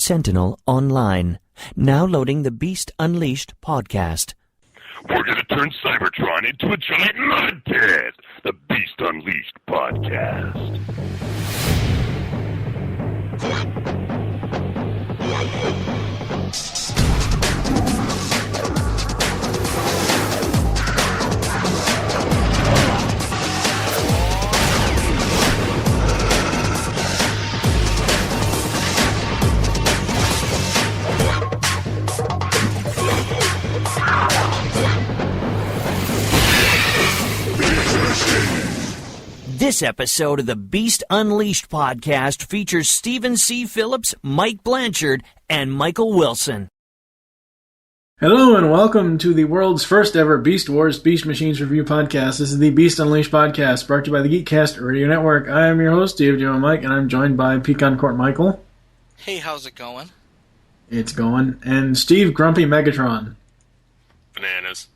Sentinel Online. Now loading the Beast Unleashed podcast. We're going to turn Cybertron into a giant mud pit. The Beast Unleashed podcast. This episode of the Beast Unleashed podcast features Stephen C. Phillips, Mike Blanchard, and Michael Wilson. Hello and welcome to the world's first ever Beast Wars Beast Machines review podcast. This is the Beast Unleashed podcast, brought to you by the Geekcast Radio Network. I am your host, Dave Joe Mike, and I'm joined by Pecan Court Michael. Hey, how's it going? It's going. And Steve Grumpy Megatron. Bananas.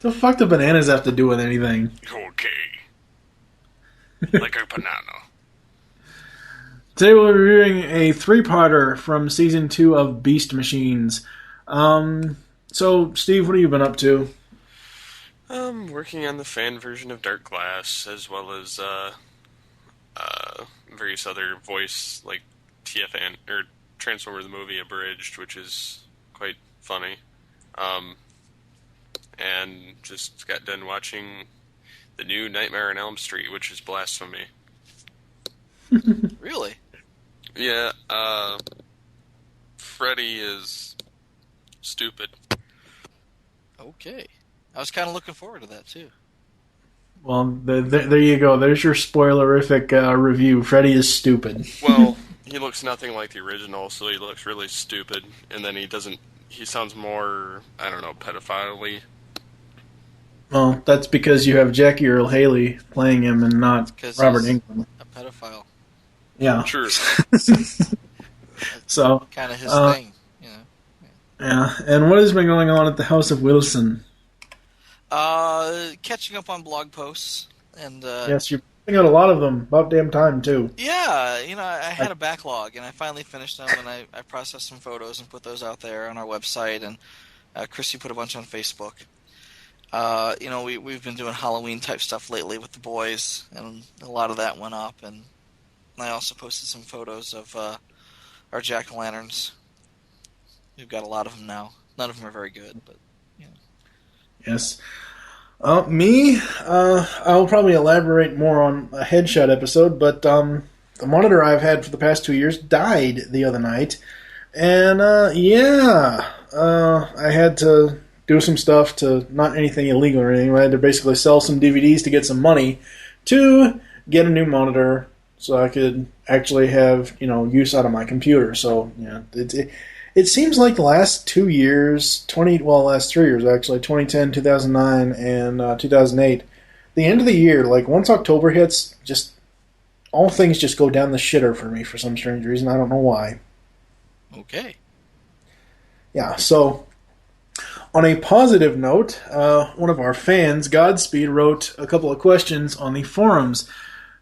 The fuck do bananas have to do with anything? Okay. Like a banana. Today we're reviewing a three-parter from Season 2 of Beast Machines. So, Steve, what have you been up to? Working on the fan version of Dark Glass, as well as various other voice, like TFN, or Transformer the Movie Abridged, which is quite funny. And just got done watching the new Nightmare on Elm Street, which is blasphemy. Really? Yeah, Freddy is stupid. Okay. I was kind of looking forward to that, too. Well, there you go. There's your spoilerific review. Freddy is stupid. Well, he looks nothing like the original, so he looks really stupid. And then he sounds more, I don't know, pedophile-y. Well, that's because you have Jackie Earle Haley playing him and not Robert Englund. A pedophile. Yeah. True. So kind of his thing, you know. Yeah. And what has been going on at the House of Wilson? Catching up on blog posts and yes, you're putting out a lot of them. About damn time too. Yeah, you know, I had a backlog and I finally finished them and I processed some photos and put those out there on our website, and Chrissy put a bunch on Facebook. You know, we've been doing Halloween type stuff lately with the boys, and a lot of that went up. And I also posted some photos of our jack-o'-lanterns. We've got a lot of them now. None of them are very good, but you know. Yes. Me, I'll probably elaborate more on a headshot episode, but the monitor I've had for the past 2 years died the other night, and I had to do some stuff to, not anything illegal or anything, I had to basically sell some DVDs to get some money to get a new monitor so I could actually have, use out of my computer. So, it seems like the last 2 years, last 3 years actually, 2010, 2009, and 2008, the end of the year, like once October hits, just all things just go down the shitter for me for some strange reason. I don't know why. Okay. Yeah, so on a positive note, one of our fans, Godspeed, wrote a couple of questions on the forums.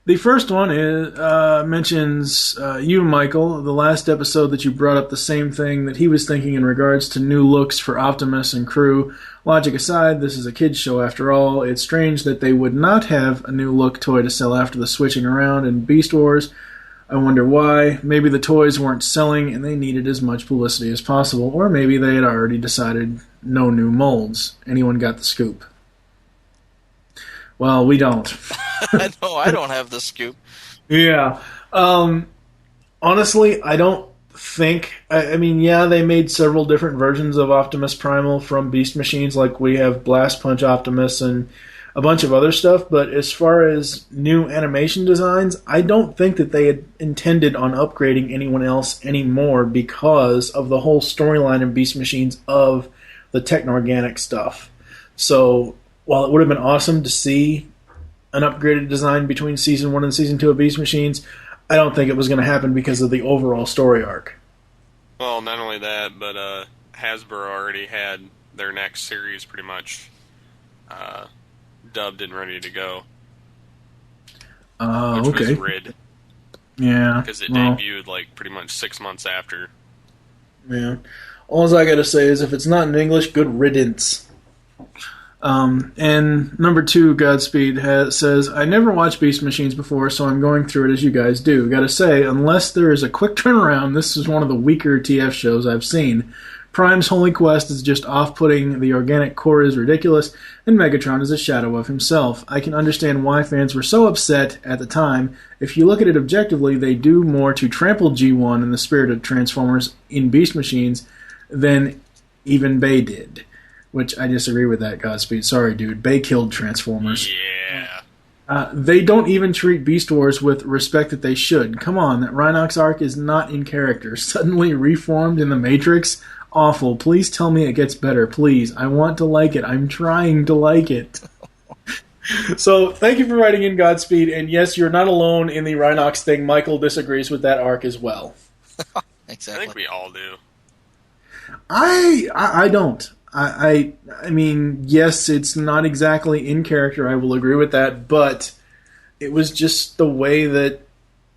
The first one mentions you, Michael, the last episode that you brought up the same thing that he was thinking in regards to new looks for Optimus and crew. Logic aside, this is a kid's show after all. It's strange that they would not have a new look toy to sell after the switching around in Beast Wars. I wonder why. Maybe the toys weren't selling and they needed as much publicity as possible, or maybe they had already decided no new molds. Anyone got the scoop? Well, we don't. No, I don't have the scoop. Yeah. Honestly, I don't think... I mean, yeah, they made several different versions of Optimus Primal from Beast Machines, like we have Blast Punch Optimus and a bunch of other stuff, but as far as new animation designs, I don't think that they had intended on upgrading anyone else anymore because of the whole storyline in Beast Machines of the techno-organic stuff. So, while it would have been awesome to see an upgraded design between Season 1 and Season 2 of Beast Machines, I don't think it was going to happen because of the overall story arc. Well, not only that, but Hasbro already had their next series pretty much dubbed and ready to go. Okay. Was Rid. Yeah. Because it debuted, like, pretty much 6 months after. Yeah. All I gotta say is if it's not in English, good riddance. And number 2, Godspeed, says, I never watched Beast Machines before, so I'm going through it as you guys do. Gotta say, unless there is a quick turnaround, this is one of the weaker TF shows I've seen. Prime's Holy Quest is just off-putting, the organic core is ridiculous, and Megatron is a shadow of himself. I can understand why fans were so upset at the time. If you look at it objectively, they do more to trample G1 in the spirit of Transformers in Beast Machines than even Bay did. Which I disagree with that, Godspeed. Sorry, dude. Bay killed Transformers. Yeah. They don't even treat Beast Wars with respect that they should. Come on, that Rhinox arc is not in character. Suddenly reformed in the Matrix? Awful. Please tell me it gets better. Please. I want to like it. I'm trying to like it. So, thank you for writing in, Godspeed. And yes, you're not alone in the Rhinox thing. Michael disagrees with that arc as well. Exactly. I think we all do. I don't. I mean, yes, it's not exactly in character, I will agree with that, but it was just the way that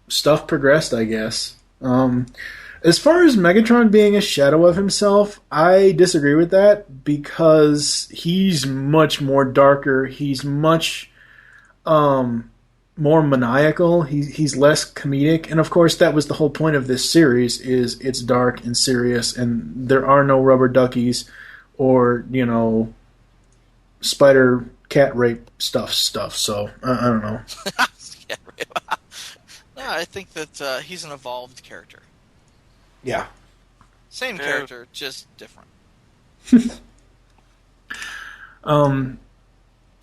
stuff progressed, I guess. As far as Megatron being a shadow of himself, I disagree with that, because he's much more darker, he's much more maniacal, he's less comedic, and of course that was the whole point of this series, is it's dark and serious, and there are no rubber duckies, or, spider cat rape stuff. So, I don't know. No, I think that he's an evolved character. Yeah. Same character, just different.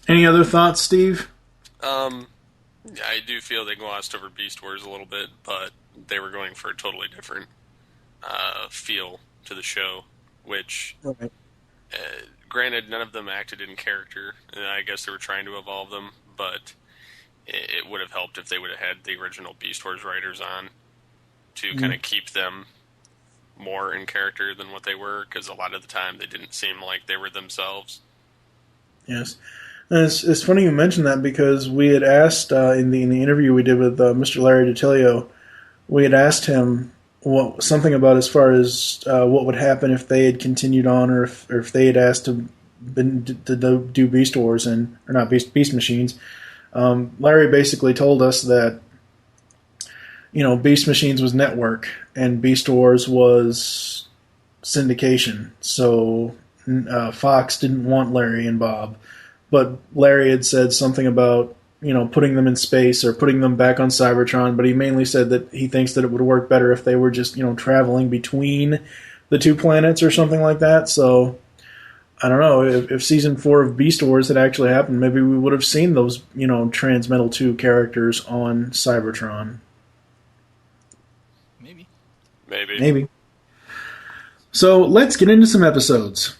Any other thoughts, Steve? I do feel they glossed over Beast Wars a little bit, but they were going for a totally different feel to the show, which... Right. Granted, none of them acted in character, and I guess they were trying to evolve them, but it would have helped if they would have had the original Beast Wars writers on to kind of keep them more in character than what they were, because a lot of the time they didn't seem like they were themselves. Yes. And it's funny you mentioned that, because we had asked in the interview we did with Mr. Larry DiTilio, we had asked him something about as far as what would happen if they had continued on, or if they had asked to do Beast Wars or not Beast Machines. Larry basically told us that Beast Machines was network and Beast Wars was syndication. So Fox didn't want Larry and Bob, but Larry had said something about putting them in space or putting them back on Cybertron, but he mainly said that he thinks that it would work better if they were just, traveling between the two planets or something like that. So, I don't know, if Season 4 of Beast Wars had actually happened, maybe we would have seen those, Transmetal 2 characters on Cybertron. Maybe. So, let's get into some episodes.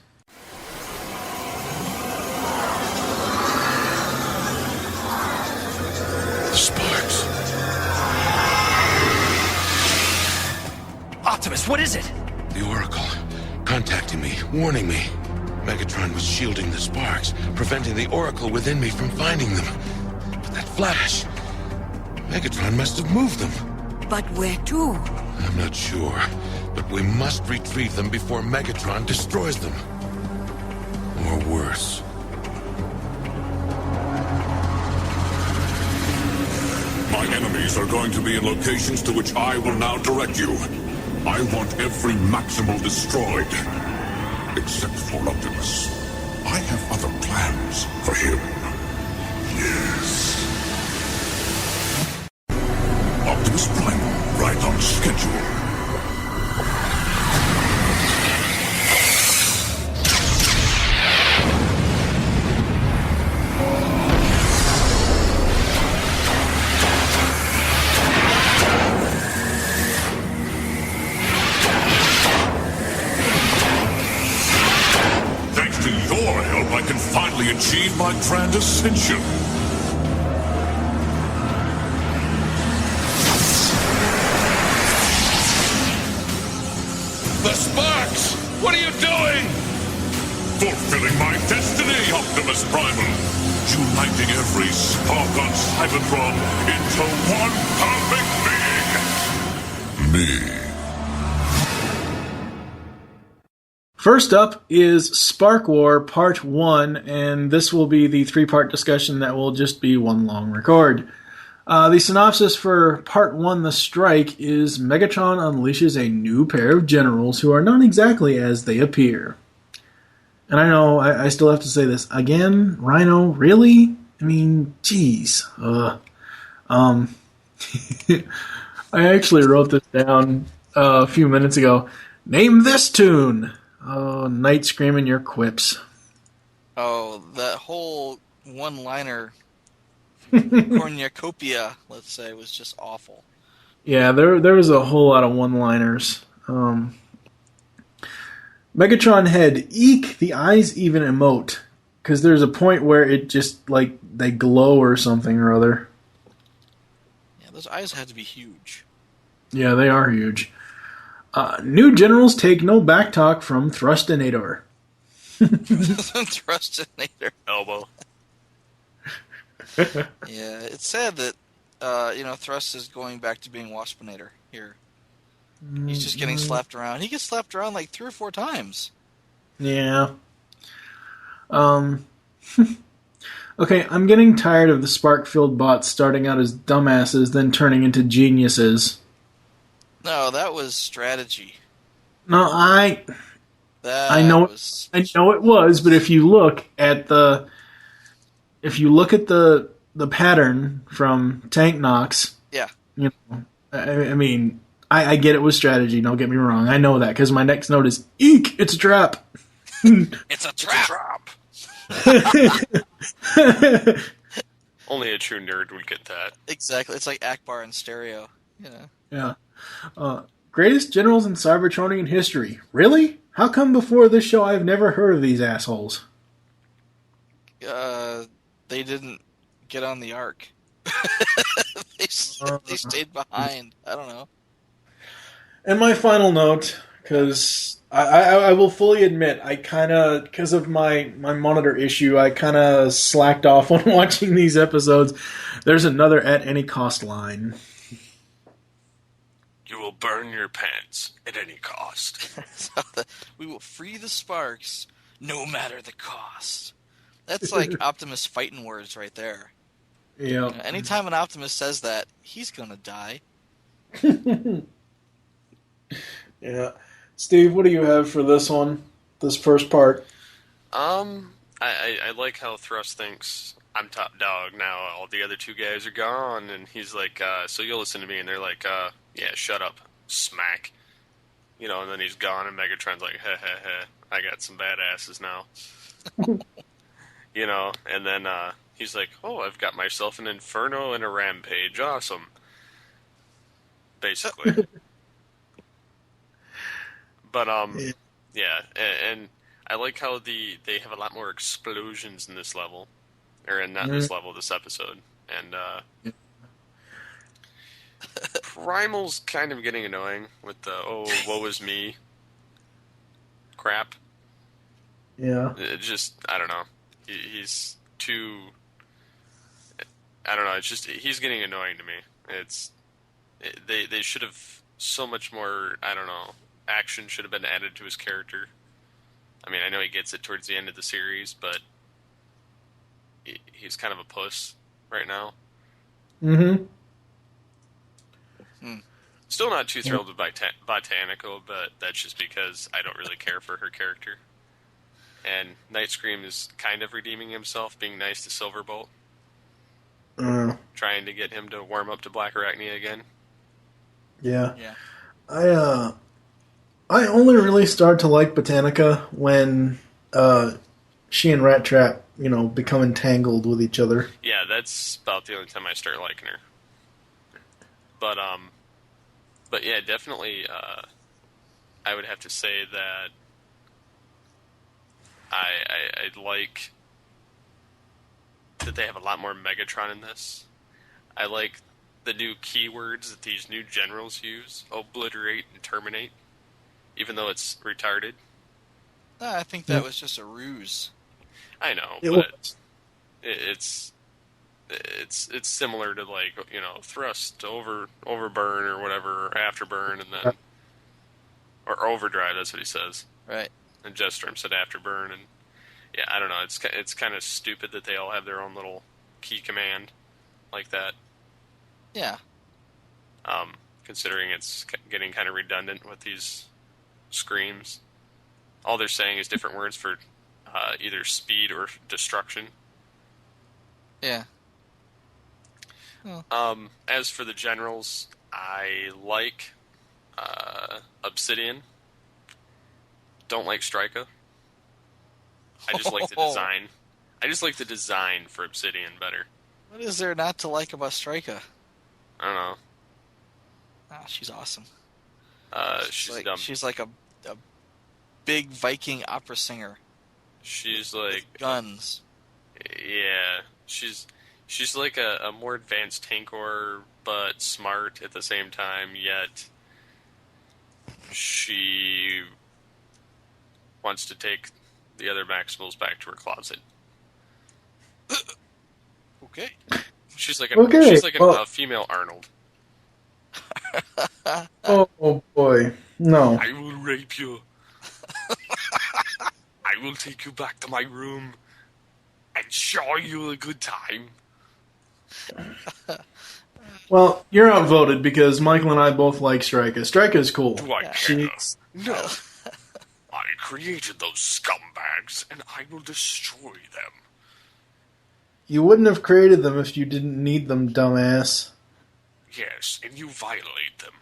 Optimus, what is it? The Oracle, contacting me, warning me. Megatron was shielding the sparks, preventing the Oracle within me from finding them. But that flash... Megatron must have moved them. But where to? I'm not sure, but we must retrieve them before Megatron destroys them. Or worse. My enemies are going to be in locations to which I will now direct you. I want every Maximal destroyed. Except for Optimus. I have other plans for him. Yes. Optimus Primal, right on schedule. Achieve my grand ascension. The sparks! What are you doing? Fulfilling my destiny, Optimus Primal. Uniting every spark on Cybertron into one perfect being. me. First up is SparkWar Part 1, and this will be the 3-part discussion that will just be one long record. The synopsis for Part 1, The Strike, is Megatron unleashes a new pair of generals who are not exactly as they appear. And I know, I still have to say this. Again, Rhino, really? I mean, jeez. I actually wrote this down a few minutes ago. Name this tune! Oh, Night Screaming your quips. Oh, that whole one-liner cornucopia, let's say, was just awful. Yeah, there was a whole lot of one-liners. Megatron head, eek, the eyes even emote. Because there's a point where it just, like, they glow or something or other. Yeah, those eyes had to be huge. Yeah, they are huge. New generals take no backtalk from Thrustinator. Thrustinator. Elbow. Yeah, it's sad that, Thrust is going back to being Waspinator here. He's just getting slapped around. He gets slapped around like 3 or 4 times. Yeah. Okay, I'm getting tired of the spark-filled bots starting out as dumbasses, then turning into geniuses. No, that was strategy. No, I know it was, but if you look at the pattern from Tank Knox, yeah, I mean, I get it was strategy. Don't get me wrong. I know that because my next note is eek. It's a trap. It's a trap. Only a true nerd would get that. Exactly. It's like Akbar in stereo. Yeah. Greatest generals in Cybertronian history. Really? How come before this show I've never heard of these assholes? They didn't get on the arc. They stayed behind. I don't know. And my final note, because I will fully admit, I kind of, because of my monitor issue, I kind of slacked off on watching these episodes. There's another at any cost line. You will burn your pants at any cost. We will free the sparks, no matter the cost. That's like Optimus fighting words right there. Yeah. Anytime an Optimus says that, he's gonna die. Yeah. Steve, what do you have for this one? This first part? I like how Thrust thinks I'm top dog now. All the other 2 guys are gone, and he's like, so you'll listen to me, and they're like, yeah, shut up, smack. And then he's gone, and Megatron's like, heh heh heh, I got some badasses now. And then he's like, oh, I've got myself an Inferno and a Rampage, awesome. Basically. But, yeah, and I like how they have a lot more explosions in this level. Or not this level, this episode. And, Primal's kind of getting annoying with the, oh, woe is me crap. Yeah. It just, I don't know. He's too, I don't know, it's just, he's getting annoying to me. They should have so much more, I don't know, action should have been added to his character. I mean, I know he gets it towards the end of the series, but he's kind of a puss right now. Mm-hmm. Still not too thrilled with Botanical, but that's just because I don't really care for her character. And Night Scream is kind of redeeming himself, being nice to Silverbolt. Trying to get him to warm up to Black Arachnia again. Yeah. I only really start to like Botanica when she and Rattrap, become entangled with each other. Yeah, that's about the only time I start liking her. But yeah, definitely, I would have to say that I like that they have a lot more Megatron in this. I like the new keywords that these new generals use: obliterate and terminate, even though it's retarded. I think that was just a ruse. I know, It but was. it's it's similar to like thrust overburn or whatever, or afterburn, and then or overdrive. That's what he says. Right. And Jetstream said afterburn, and yeah, I don't know. It's kind of stupid that they all have their own little key command like that. Yeah. Considering it's getting kind of redundant with these screams. All they're saying is different words for either speed or destruction. Yeah. Oh. As for the generals, I like Obsidian. Don't like Strika. I just like the design. I just like the design for Obsidian better. What is there not to like about Strika? I don't know. Ah, she's awesome. She's dumb. She's like a big Viking opera singer. She's like with guns. Yeah, she's like a more advanced Tankor, but smart at the same time. Yet she wants to take the other Maximals back to her closet. Okay. She's like Okay, a female Arnold. Oh boy, no. I will rape you. I will take you back to my room and show you a good time. Well, you're outvoted because Michael and I both like Strika. Strika's cool. Do I care? She's... No. I created those scumbags, and I will destroy them. You wouldn't have created them if you didn't need them, dumbass. Yes, and you violate them.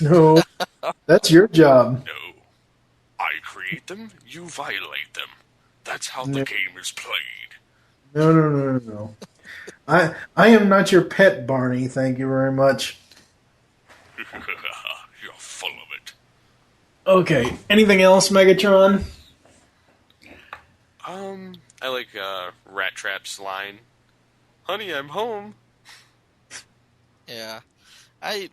No, that's your job. No. I create them, you violate them. That's how the game is played. No. I am not your pet, Barney. Thank you very much. You're full of it. Okay, anything else, Megatron? I like Rattrap's line. Honey, I'm home. Yeah. I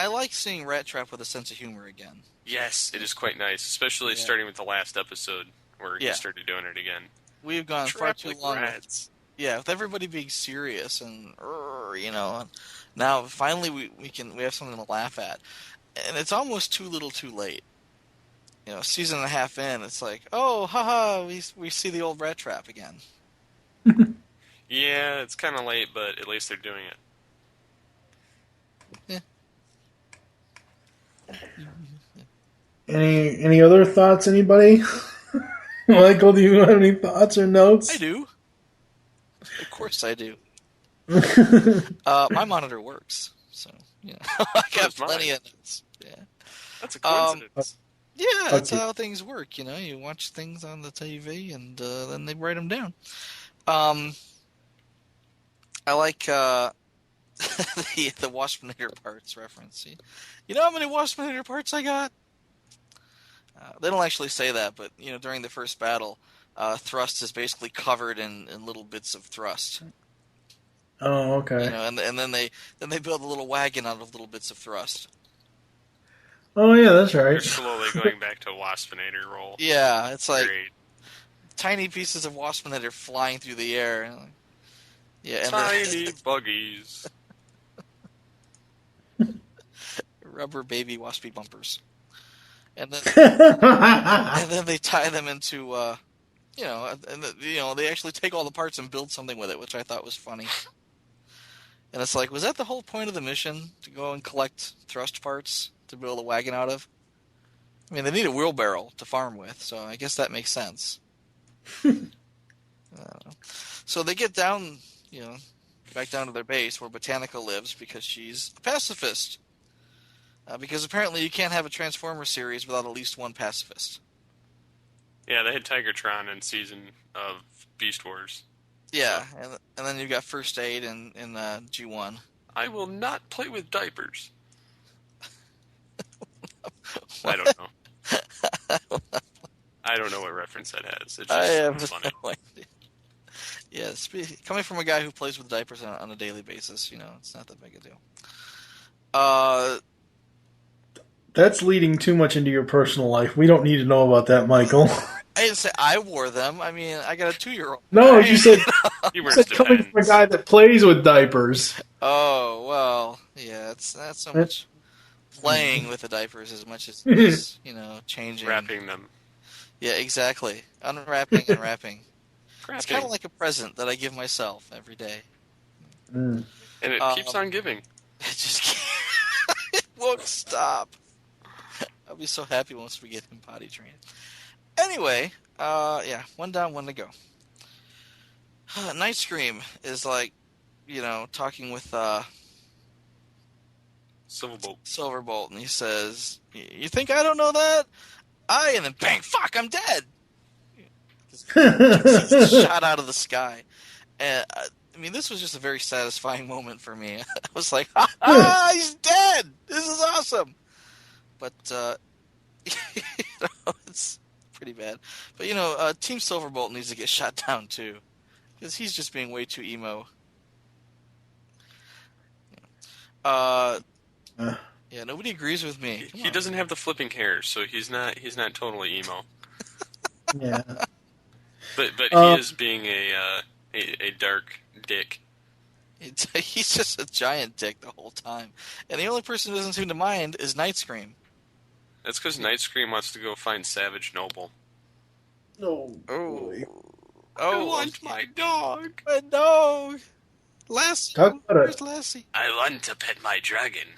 like seeing Rattrap with a sense of humor again. Yes, it is quite nice, especially starting with the last episode where he started doing it again. We've gone far too long. Rats. With everybody being serious and now finally we have something to laugh at, and it's almost too little, too late. Season and a half in, it's like, oh, haha, we see the old Rattrap again. Yeah, it's kind of late, but at least they're doing it. Yeah. Any other thoughts, anybody? Michael, do you have any thoughts or notes? I do. Of course I do. My monitor works, so I got plenty of notes. Yeah, that's a coincidence. Yeah, that's how things work. You watch things on the TV and then they write them down. I like the Waspinator parts reference. You know how many Waspinator parts I got? They don't actually say that, but during the first battle, thrust is basically covered in little bits of thrust. Oh, okay. And then they build a little wagon out of little bits of thrust. Oh yeah, that's right. They're slowly going back to a Waspinator roll. Yeah, it's like Great. tiny pieces of Waspinator flying through the air. Yeah, and tiny buggies. Rubber baby waspy bumpers. And then they tie them into they actually take all the parts and build something with it, which I thought was funny. And it's like, was that the whole point of the mission, to go and collect thrust parts to build a wagon out of? I mean, they need a wheelbarrow to farm with, so I guess that makes sense. So they get down, back down to their base where Botanica lives because she's a pacifist. Because apparently you can't have a Transformer series without at least one pacifist. Yeah, they had Tigertron in season of Beast Wars. Yeah, and then you've got First Aid in G1. I will not play with diapers. I don't know. I don't know what reference that has. It's just funny. No idea. Yeah, coming from a guy who plays with diapers on a daily basis, it's not that big a deal. That's leading too much into your personal life. We don't need to know about that, Michael. I didn't say I wore them. I mean, I got a 2-year-old. No, you said, He you wears said coming from a Depends. guy that plays with diapers. Oh, well, yeah, it's not so much playing with the diapers as much as just, changing. Wrapping them. Yeah, exactly. Unwrapping and wrapping. It's kind Wrapping. of like a present that I give myself every day. Mm. And it keeps on giving. It just can't. It won't stop. I'll be so happy once we get him potty trained. Anyway, one down, one to go. Night Scream is like, talking with Silverbolt. Silverbolt, and he says, "You think I don't know that? And then bang, fuck, I'm dead." He's shot out of the sky. And I mean, this was just a very satisfying moment for me. I was like, he's dead! This is awesome! But, it's pretty bad. But, Team Silverbolt needs to get shot down, too. Because he's just being way too emo. Yeah, nobody agrees with me. He doesn't have the flipping hair, so he's not totally emo. Yeah. But he is being a dark dick. He's just a giant dick the whole time. And the only person who doesn't seem to mind is Night Scream. That's because Night Scream wants to go find Savage Noble. No. Oh. I want my dog. My dog. Lassie. Talk about Where's Lassie? I want to pet my dragon.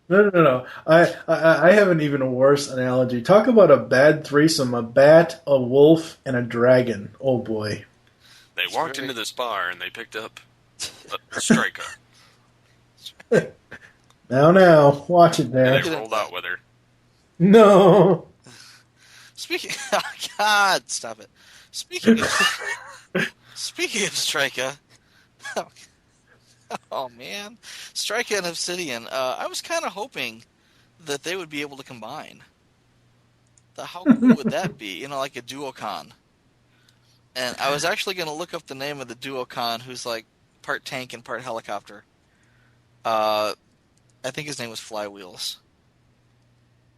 No. I have an even worse analogy. Talk about a bad threesome: a bat, a wolf, and a dragon. Oh boy. They walked into this bar and they picked up a Strika. Now, watch it And there. they rolled out with her. No. Speaking, oh God, stop it. Speaking of Strika, oh man, Strika and Obsidian. I was kind of hoping that they would be able to combine. How cool would that be? Like a duocon. And I was actually going to look up the name of the duocon, who's like part tank and part helicopter. I think his name was Flywheels.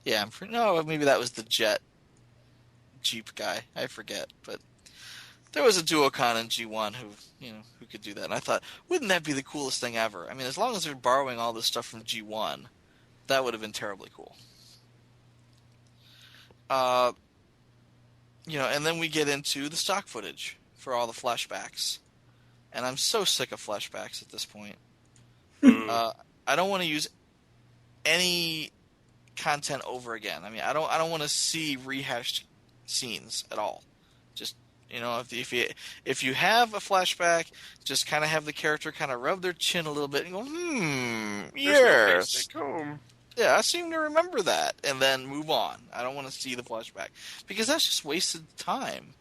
Yeah, maybe that was the jet Jeep guy. I forget, but there was a duocon in G1 who could do that. And I thought, wouldn't that be the coolest thing ever? I mean, as long as they're borrowing all this stuff from G1, that would have been terribly cool. And then we get into the stock footage for all the flashbacks. And I'm so sick of flashbacks at this point. I don't want to use any content over again. I mean, I don't want to see rehashed scenes at all. Just, if you have a flashback, just kind of have the character kind of rub their chin a little bit and go, yes. Yeah, I seem to remember that, and then move on. I don't want to see the flashback, because that's just wasted time.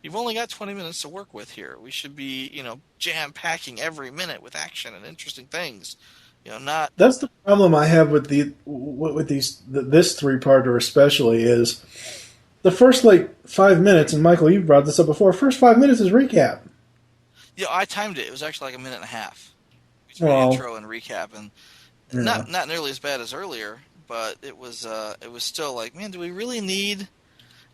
You've only got 20 minutes to work with here. We should be, jam-packing every minute with action and interesting things. Not... That's the problem I have with this 3-parter especially, is the first, 5 minutes, and Michael, you've brought this up before, first 5 minutes is recap. Yeah, I timed it. It was actually like a minute and a half between intro and recap, and not nearly as bad as earlier, but it was still like, man, do we really need...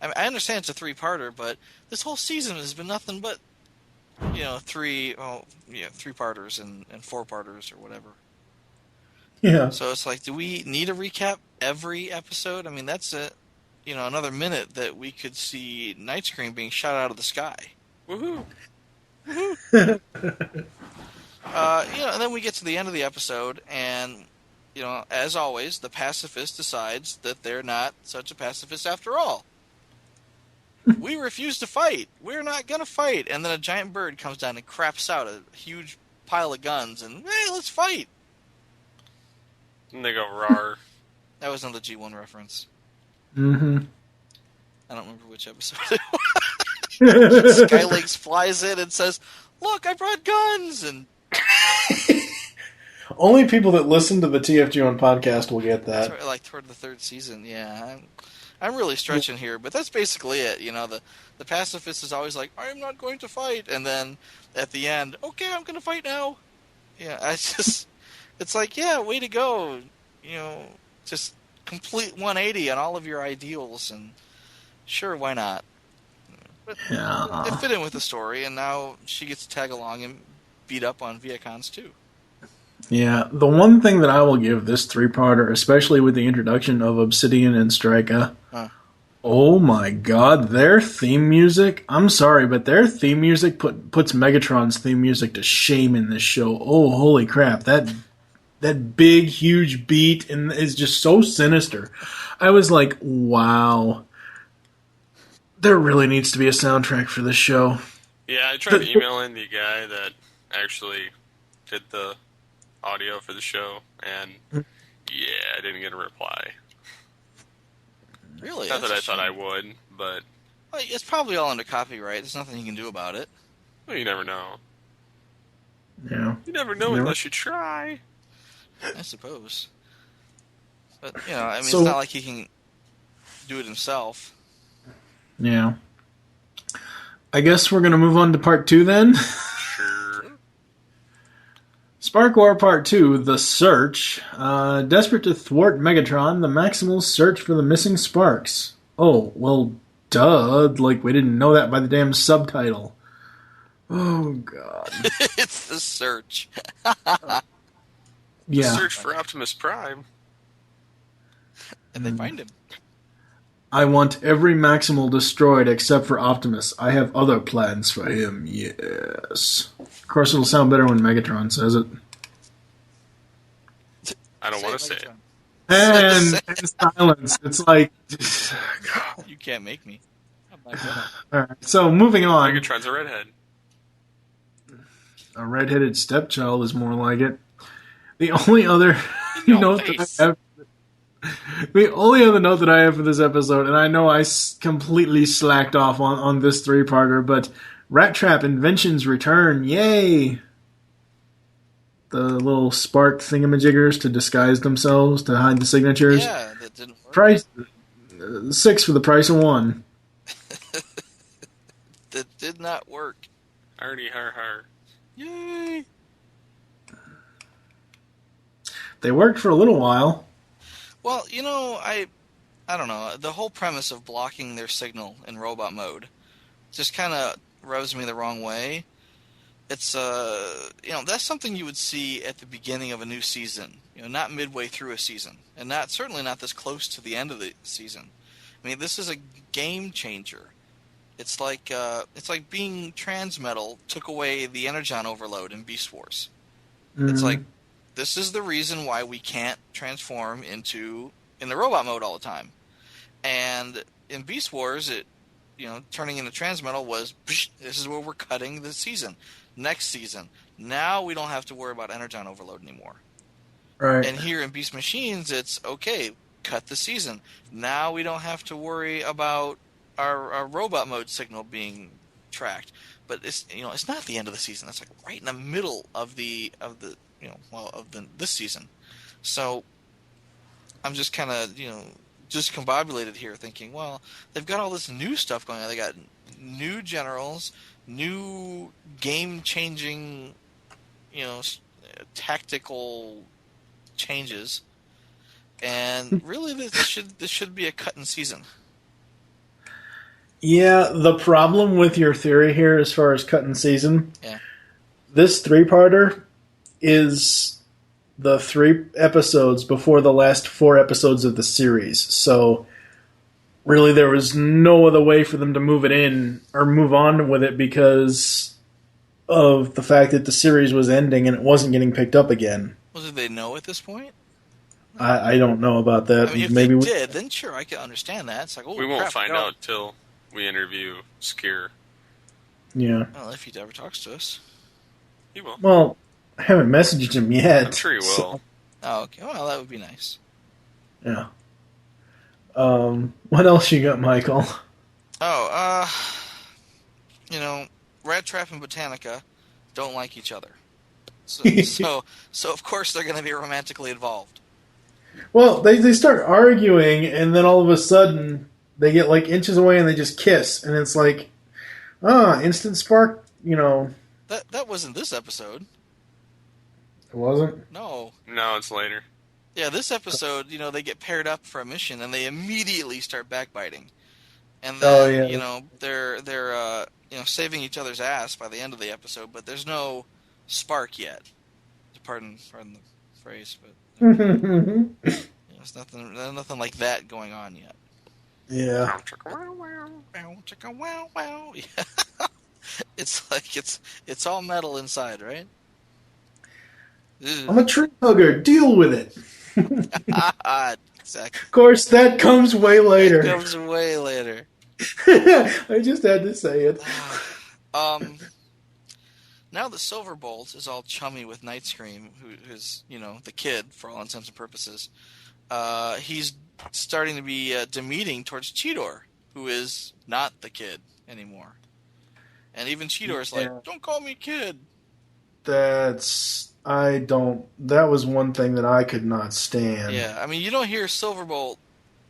I mean, I understand it's a 3-parter, but this whole season has been nothing but, 3-parters and 4-parters or whatever. Yeah. So it's like, do we need a recap every episode? I mean, that's another minute that we could see Night Scream being shot out of the sky. Woohoo! And then we get to the end of the episode, and, as always, the pacifist decides that they're not such a pacifist after all. We refuse to fight. We're not going to fight. And then a giant bird comes down and craps out a huge pile of guns, and, hey, let's fight. And they go, rawr. That was another G1 reference. Mm-hmm. I don't remember which episode it was. Skylinks flies in and says, look, I brought guns! And only people that listen to the TFG1 podcast will get that. Like toward the 3rd season, yeah. I'm really stretching here, but that's basically it. The pacifist is always like, I'm not going to fight. And then at the end, okay, I'm going to fight now. Yeah, it's like, yeah, way to go. Just complete 180 on all of your ideals. And Sure, why not? But Yeah. it fit in with the story, and now she gets to tag along and beat up on Vehicons too. Yeah, the one thing that I will give this three-parter, especially with the introduction of Obsidian and Strika, oh my god, their theme music, I'm sorry, but their theme music puts Megatron's theme music to shame in this show. Oh, holy crap, that big, huge beat and is just so sinister. I was like, wow, there really needs to be a soundtrack for this show. Yeah, I tried emailing the guy that actually did the audio for the show, and I didn't get a reply. Really? Not that I thought I would, but... Well, it's probably all under copyright. There's nothing you can do about it. Well, you never know. Yeah. You never know unless you try. I suppose. But, I mean, So- it's not like he can do it himself. Yeah. I guess we're going to move on to part 2 then. Sure. SparkWar Part 2, The Search. Desperate to thwart Megatron, the Maximals search for the missing sparks. Oh, well, duh. Like, we didn't know that by the damn subtitle. Oh, God. It's the search. Yeah. Search for Optimus Prime. And they find him. I want every Maximal destroyed except for Optimus. I have other plans for him, yes. Of course, it'll sound better when Megatron says it. I don't want to say it. And silence. It's like... You can't make me. I'm not gonna. Alright, so moving on. Megatron's a redhead. A redheaded stepchild is more like it. The only other note that I have... The only other note that I have for this episode, and I know I completely slacked off on this three-parter, but Rattrap Inventions return, yay! The little spark thingamajiggers to disguise themselves, to hide the signatures. Yeah, that didn't work. Price 6 for the price of 1. That did not work. Arnie har har. Yay! They worked for a little while. Well, I don't know. The whole premise of blocking their signal in robot mode just kind of rubs me the wrong way. It's that's something you would see at the beginning of a new season, not midway through a season, and certainly not this close to the end of the season. I mean, this is a game changer. It's like being Transmetal took away the Energon overload in Beast Wars. Mm-hmm. It's like, this is the reason why we can't transform in the robot mode all the time. And in Beast Wars, turning into Transmetal was, this is where we're cutting the season. Next season. Now we don't have to worry about Energon overload anymore. Right. And here in Beast Machines, it's, okay, cut the season. Now we don't have to worry about our robot mode signal being tracked. But it's not the end of the season. It's like right in the middle of this season. So I'm just kind of, discombobulated here thinking, well, they've got all this new stuff going on. They got new generals, new game-changing, tactical changes. And really, this should be a cut-in season. Yeah, the problem with your theory here as far as cutting season, this three-parter is the 3 episodes before the last 4 episodes of the series. So really there was no other way for them to move it in or move on with it because of the fact that the series was ending and it wasn't getting picked up again. Well, did they know at this point? I don't know about that. I mean, if Maybe they did, then sure, I can understand that. It's like, we won't find out till we interview Skier. Yeah. Well, if he ever talks to us. He will. Well, I haven't messaged him yet. I'm sure he will. So. Oh, okay. Well, that would be nice. Yeah. What else you got, Michael? Oh, Rattrap and Botanica don't like each other. So of course they're going to be romantically involved. Well, they start arguing, and then all of a sudden they get like inches away and they just kiss, and it's like, instant spark, That wasn't this episode. It wasn't? No, it's later. Yeah, this episode, they get paired up for a mission, and they immediately start backbiting. And Oh, then, yeah. they're saving each other's ass by the end of the episode, but there's no spark yet. Pardon the phrase, but there's nothing like that going on yet. Yeah. Wow. Yeah. It's like it's all metal inside, right? I'm a tree hugger. Deal with it. Exactly. Of course, that comes way It later. comes way later. I just had to say it. Now that Silverbolt is all chummy with Nightscream, who's the kid for all intents and purposes, he's starting to be demeaning towards Cheetor, who is not the kid anymore. And even Cheetor's like, "Don't call me kid." That was one thing that I could not stand. Yeah, I mean, you don't hear Silverbolt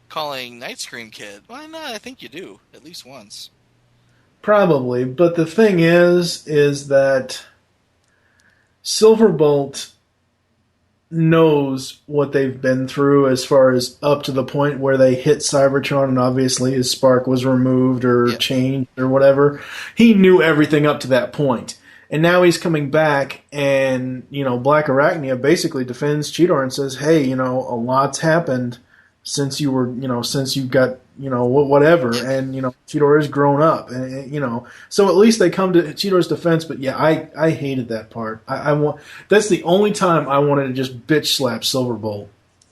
calling Nightscream kid. Why not? I think you do, at least once. Probably, but the thing is that Silverbolt knows what they've been through as far as up to the point where they hit Cybertron and obviously his spark was removed or changed or whatever. He knew everything up to that point. And now he's coming back and, Black Arachnia basically defends Cheetor and says, hey, a lot's happened since you were, since you got, whatever. And, Cheetor has grown up. And, so at least they come to Cheetor's defense. But yeah, I hated that part. That's the only time I wanted to just bitch slap Silverbolt.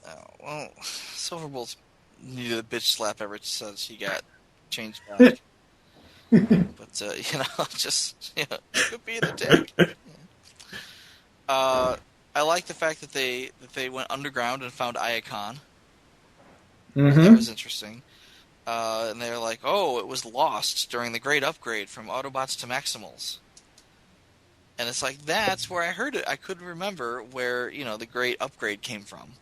Oh, well, Silverbolt's needed a bitch slap ever since he got changed back. But, just, could be the dick. I like the fact that they went underground and found Iacon. Mm-hmm. That was interesting. And they're like, oh, it was lost during the Great Upgrade from Autobots to Maximals. And it's like, that's where I heard it. I couldn't remember where, the Great Upgrade came from.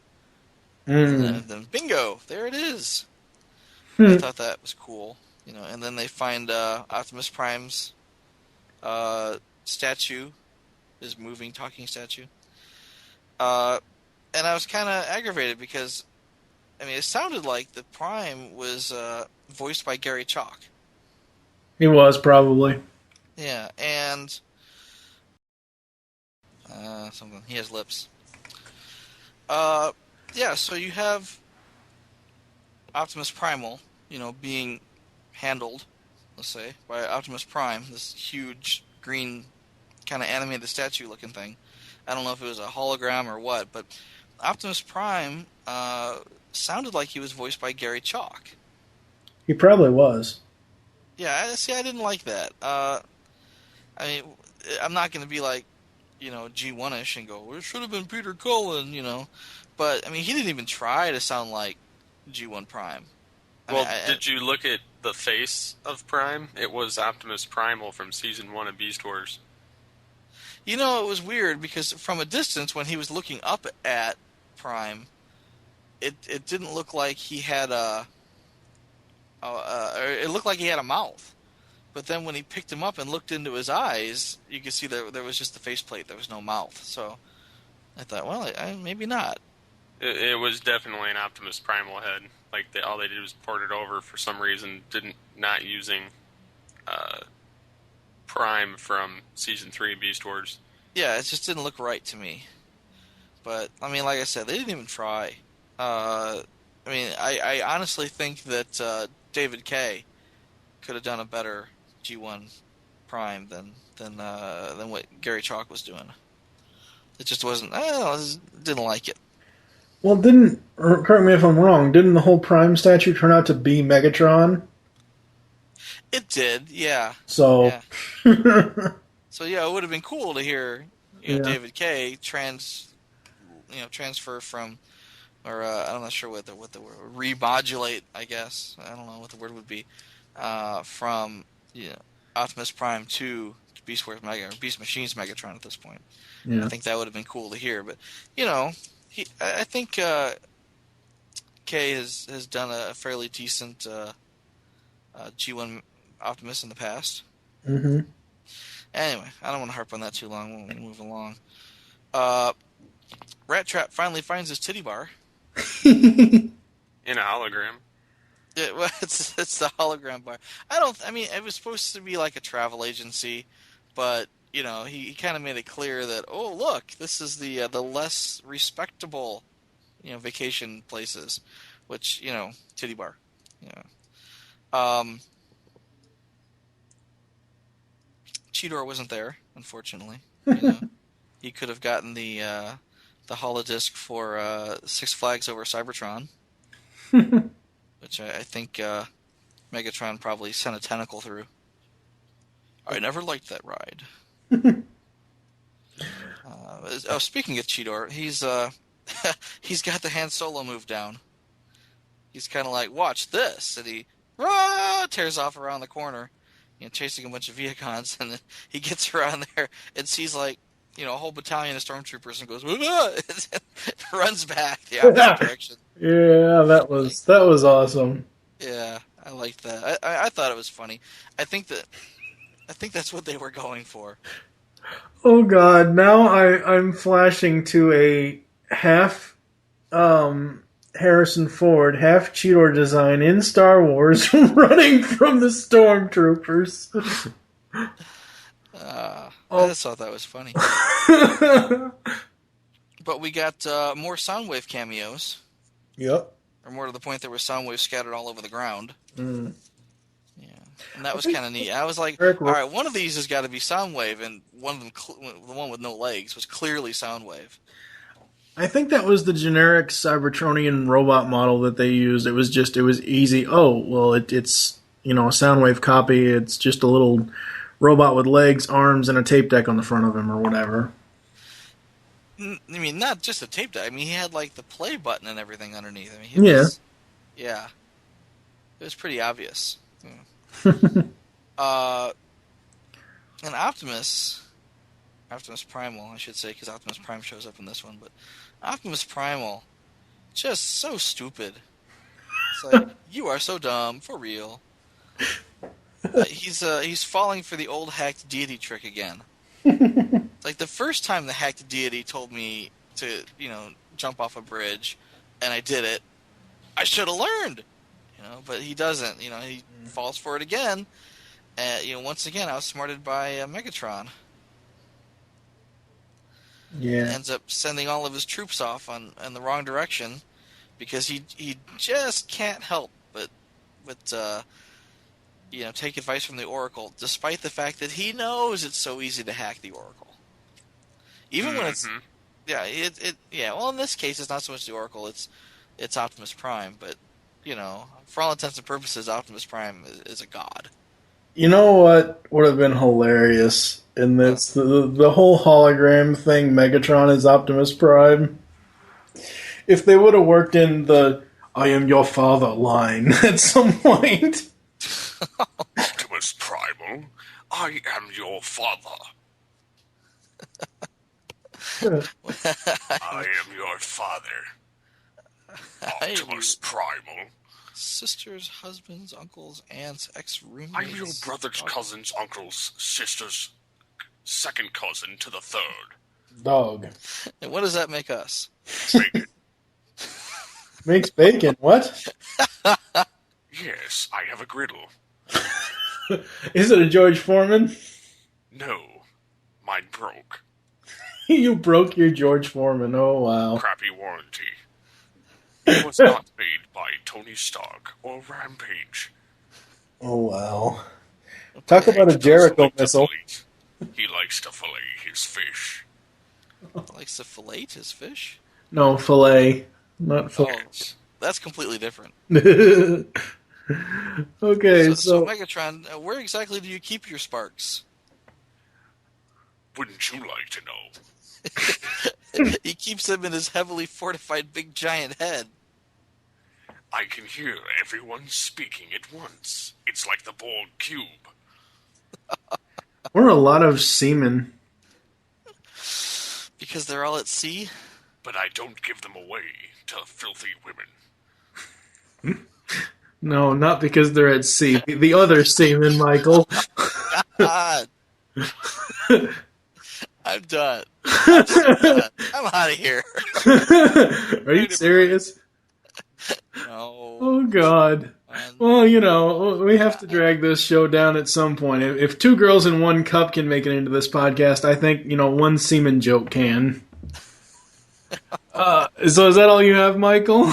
And then bingo, there it is. I thought that was cool. And then they find Optimus Prime's statue, his moving, talking statue. And I was kind of aggravated because, it sounded like the Prime was voiced by Gary Chalk. He was, probably. Yeah, and something. He has lips. Yeah, so you have Optimus Primal, being handled, let's say, by Optimus Prime, this huge green kind of animated statue-looking thing. I don't know if it was a hologram or what, but Optimus Prime sounded like he was voiced by Gary Chalk. He probably was. Yeah, I didn't like that. I'm not going to be like, G1-ish and go, it should have been Peter Cullen, But, he didn't even try to sound like G1 Prime. Did you look at the face of Prime? It was Optimus Primal from Season 1 of Beast Wars. It was weird because from a distance, when he was looking up at Prime, it didn't look like he had it looked like he had a mouth. But then when he picked him up and looked into his eyes, you could see there was just the faceplate. There was no mouth. So I thought, well, maybe not. It was definitely an Optimus Primal head. Like all they did was port it over for some reason, not using Prime from Season 3 of Beast Wars. Yeah, it just didn't look right to me. But, like I said, they didn't even try. I honestly think that David K. could have done a better G1 Prime than what Gary Chalk was doing. It just wasn't. Didn't like it. Well, correct me if I'm wrong, didn't the whole Prime statue turn out to be Megatron? It did, yeah. So, yeah. So yeah, it would have been cool to hear David K. transfer from, or I'm not sure what the word, remodulate, I guess. I don't know what the word would be, from Optimus Prime to Beast Machine's Megatron at this point. Yeah. I think that would have been cool to hear, but I think Kay has done a fairly decent G1 Optimus in the past. Mm-hmm. Anyway, I don't want to harp on that too long. We'll move along. Rattrap finally finds his titty bar. In a hologram. Well, it's the hologram bar. I mean, it was supposed to be like a travel agency, but he kind of made it clear that, oh, look, this is the less respectable, vacation places, which titty bar, Cheetor wasn't there, unfortunately. He could have gotten the holodisc for Six Flags Over Cybertron. Which I think Megatron probably sent a tentacle through. I never liked that ride. Speaking of Cheetor, he's got the Han Solo move down. He's kind of like, watch this, and he tears off around the corner, chasing a bunch of Vehicons, and then he gets around there and sees like a whole battalion of stormtroopers and goes, and runs back the opposite direction. Yeah, that was awesome. Yeah, I liked that. I thought it was funny. I think that's what they were going for. Oh God! Now I'm flashing to a half Harrison Ford, half Cheetor design in Star Wars, running from the stormtroopers. I just thought that was funny. But we got more Soundwave cameos. Yep. Or more to the point, there were Soundwaves scattered all over the ground. Mm. Yeah, and that was kind of neat. I was like, all right, one of these has got to be Soundwave, and one of them, the one with no legs, was clearly Soundwave. I think that was the generic Cybertronian robot model that they used. It was easy. Oh, well, it's a Soundwave copy. It's just a little robot with legs, arms, and a tape deck on the front of him or whatever. I mean, not just a tape deck. I mean, he had like the play button and everything underneath. I mean, yeah. It was pretty obvious. Yeah. And Optimus Primal, I should say, because Optimus Prime shows up in this one, but Optimus Primal, just so stupid. It's like, you are so dumb, for real. He's falling for the old hacked deity trick again. It's like the first time the hacked deity told me to, jump off a bridge, and I did it, I should have learned. But he doesn't. He falls for it again. Once again, outsmarted by Megatron. Yeah. Ends up sending all of his troops off in the wrong direction because he just can't help but take advice from the Oracle, despite the fact that he knows it's so easy to hack the Oracle. Even when it's well, in this case, it's not so much the Oracle; it's Optimus Prime. But for all intents and purposes, Optimus Prime is a god. You know what would have been hilarious in this? The whole hologram thing, Megatron is Optimus Prime. If they would have worked in the "I am your father" line at some point. Optimus Primal, I am your father. I am your father. Optimus Primal. Sisters, husbands, uncles, aunts, ex-roommates. I'm your brother's cousin's uncle's sister's second cousin to the third. Dog. And what does that make us? Bacon. Makes bacon, what? Yes, I have a griddle. Is it a George Foreman? No, mine broke. You broke your George Foreman, oh wow. Crappy warranty. It was not made by Tony Stark or Rampage. Oh wow. Talk about a Jericho missile. He likes to fillet his fish. Likes to fillet his fish? No, fillet. Not fillet. Oh, that's completely different. Okay, so Megatron, where exactly do you keep your sparks? Wouldn't you like to know? He keeps them in his heavily fortified big giant head. I can hear everyone speaking at once. It's like the Borg cube. We're a lot of seamen. Because they're all at sea? But I don't give them away to filthy women. No, not because they're at sea. The other seamen, Michael. God. I'm done. I'm out of here. Are you serious? No. Oh, God. Well, we have to drag this show down at some point. If two girls in one cup can make it into this podcast, I think, one semen joke can. So is that all you have, Michael?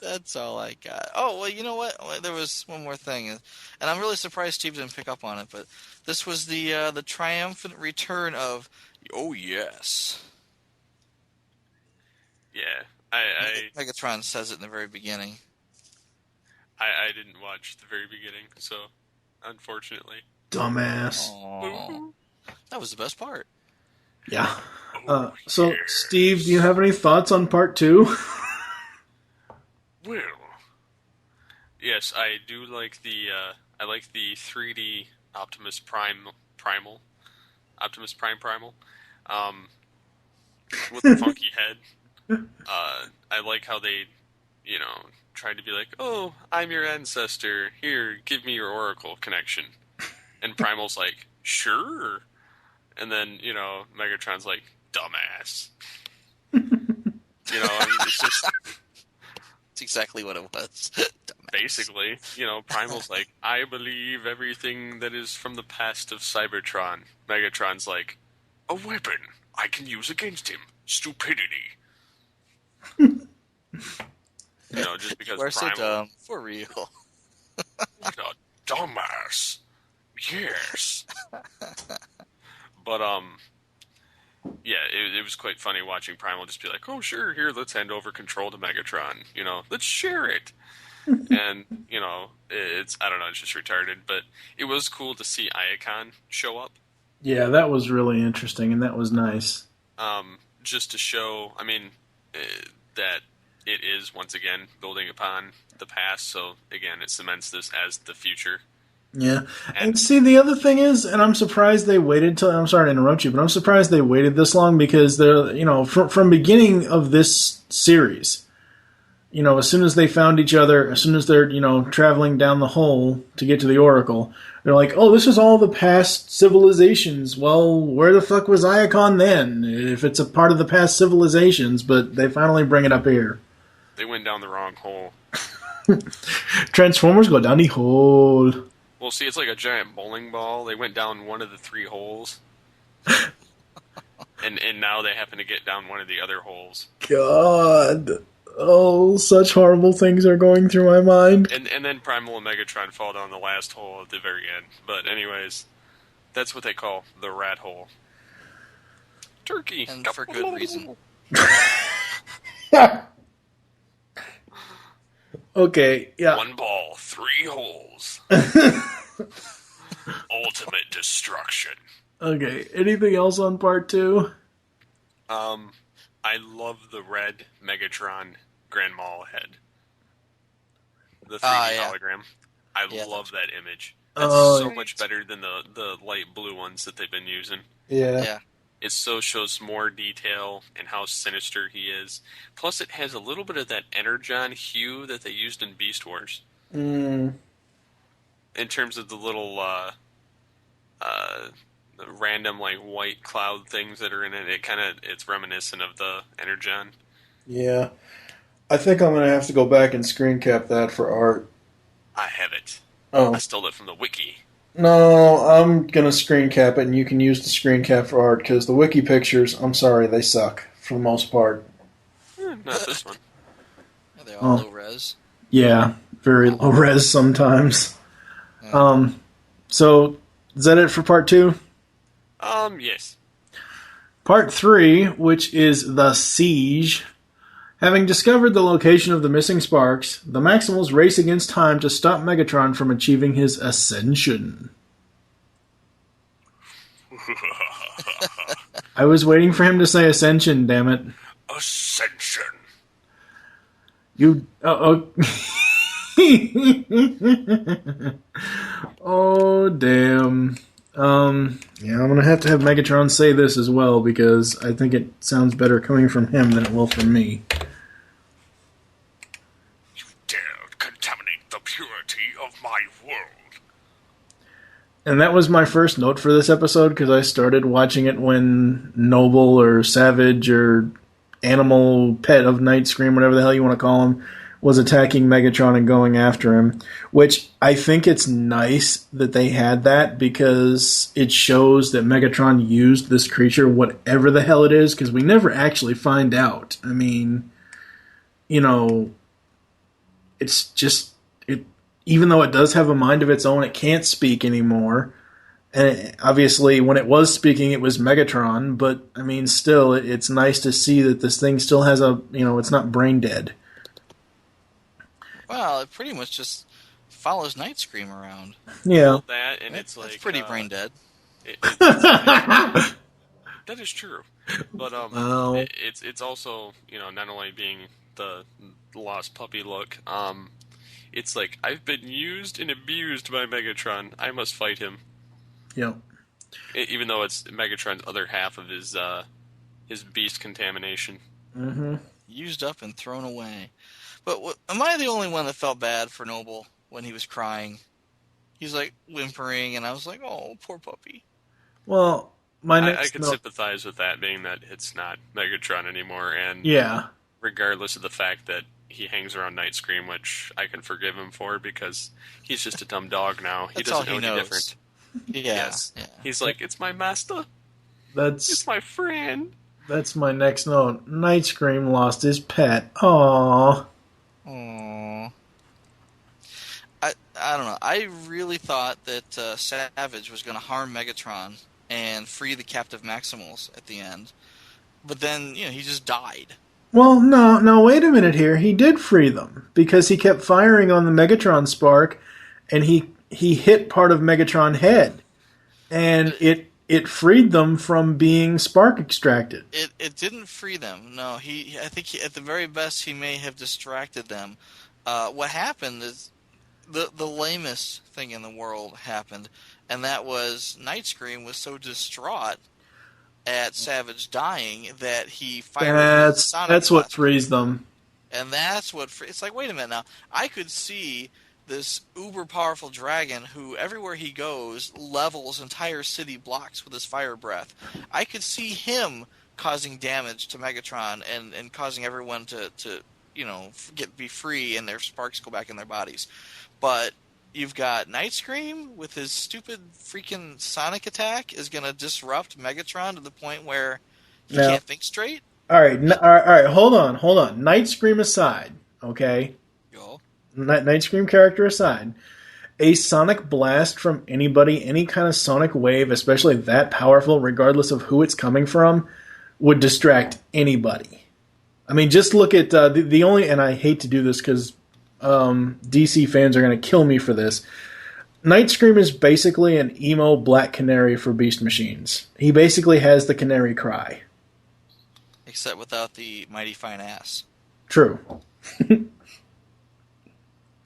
That's all I got. Oh, well, you know what? There was one more thing, and I'm really surprised Steve didn't pick up on it, but this was the triumphant return of, oh, yes. Yeah, Megatron says it in the very beginning. I didn't watch the very beginning, so unfortunately. Dumbass. Aww. That was the best part. Yeah. So, Steve, do you have any thoughts on part 2? Well, yes, I do like the 3D Optimus Primal. Optimus Primal. With the funky head. I like how they, tried to be like, oh, I'm your ancestor. Here, give me your Oracle connection. And Primal's like, sure. And then, Megatron's like, dumbass. It's just... That's exactly what it was. Basically, Primal's like, I believe everything that is from the past of Cybertron. Megatron's like, a weapon I can use against him. Stupidity. Just because We're Primal... so dumb. For real. What a dumbass. Yes. But, yeah, it was quite funny watching Primal just be like, oh, sure, here, let's hand over control to Megatron. Let's share it. And, it's, I don't know, it's just retarded. But it was cool to see Iacon show up. Yeah, that was really interesting, and that was nice. Just to show, that it is, once again, building upon the past. So, again, it cements this as the future. Yeah. And see, the other thing is, and I'm surprised they waited till, I'm sorry to interrupt you, but I'm surprised they waited this long because they're, from beginning of this series, as soon as they found each other, as soon as they're, traveling down the hole to get to the Oracle, they're like, oh, this is all the past civilizations. Well, where the fuck was Iacon then? If it's a part of the past civilizations, but they finally bring it up here. They went down the wrong hole. Transformers go down the hole. Well, see, it's like a giant bowling ball. They went down one of the 3 holes. and now they happen to get down one of the other holes. God. Oh, such horrible things are going through my mind. And then Primal and Megatron fall down the last hole at the very end. But anyways, that's what they call the rat hole. Turkey. And for good reason. Okay, yeah. 1 ball, 3 holes. Ultimate destruction. Okay, anything else on part 2? I love the red Megatron Grand Mall head. The 3D hologram. I love that image. That's so much better than the light blue ones that they've been using. Yeah. It so shows more detail and how sinister he is. Plus, it has a little bit of that Energon hue that they used in Beast Wars. Mm. In terms of the little the random white cloud things that are in it, it's reminiscent of the Energon. Yeah. I think I'm going to have to go back and screen cap that for art. I have it. Oh. I stole it from the wiki. No, I'm going to screen cap it, and you can use the screen cap for art, because the wiki pictures, I'm sorry, they suck, for the most part. Not this one. Are they all low res? Yeah, very low res sometimes. Yeah. So, is that it for part 2? Yes. Part 3, which is The Siege. Having discovered the location of the missing sparks, the Maximals race against time to stop Megatron from achieving his ascension. I was waiting for him to say ascension, damn it. Ascension. You... Oh, damn. Yeah, I'm going to have Megatron say this as well, because I think it sounds better coming from him than it will from me. You dared contaminate the purity of my world. And that was my first note for this episode, because I started watching it when Noble or Savage or Animal Pet of Night Scream, whatever the hell you want to call him, was attacking Megatron and going after him, which I think it's nice that they had that because it shows that Megatron used this creature, whatever the hell it is, because we never actually find out. I mean, you know, it's just, even though it does have a mind of its own, it can't speak anymore. And obviously, when it was speaking, it was Megatron, but, I mean, still, it's nice to see that this thing still has it's not brain dead. Well, it pretty much just follows Nightscream around. Yeah. Well, that, and it's like... It's pretty brain dead. That is true. But Wow. it's also, not only being the lost puppy look, it's like, I've been used and abused by Megatron. I must fight him. Yeah. Even though it's Megatron's other half of his beast contamination. Mm-hmm. Used up and thrown away. But am I the only one that felt bad for Noble when he was crying? He's like whimpering, and I was like, "Oh, poor puppy." Well, I could sympathize with that, being that it's not Megatron anymore, and regardless of the fact that he hangs around Nightscream, which I can forgive him for because he's just a dumb dog now. He doesn't know any different. Yeah. Yes. Yeah. He's like, it's my master. It's my friend. That's my next note. Nightscream lost his pet. Aww. Aww. I don't know. I really thought that Savage was going to harm Megatron and free the captive Maximals at the end. But then, he just died. Well, no, wait a minute here. He did free them because he kept firing on the Megatron spark, and he hit part of Megatron's head, and it freed them from being spark extracted. It didn't free them. No, I think at the very best he may have distracted them. What happened is the lamest thing in the world happened, and that was Nightscream was so distraught at Savage dying that he fired his Sonic That's what blast. frees them. And that's what it's like, wait a minute now. I could see this uber powerful dragon who everywhere he goes levels entire city blocks with his fire breath. I could see him causing damage to Megatron and causing everyone to be free and their sparks go back in their bodies. But you've got Nightscream with his stupid freaking sonic attack is going to disrupt Megatron to the point where he can't think straight. All right, hold on. Nightscream aside, okay? Nightscream character aside, a sonic blast from anybody, any kind of sonic wave, especially that powerful, regardless of who it's coming from, would distract anybody. I mean, just look at the only, and I hate to do this because DC fans are going to kill me for this. Nightscream is basically an emo Black Canary for Beast Machines. He basically has the canary cry. Except without the mighty fine ass. True.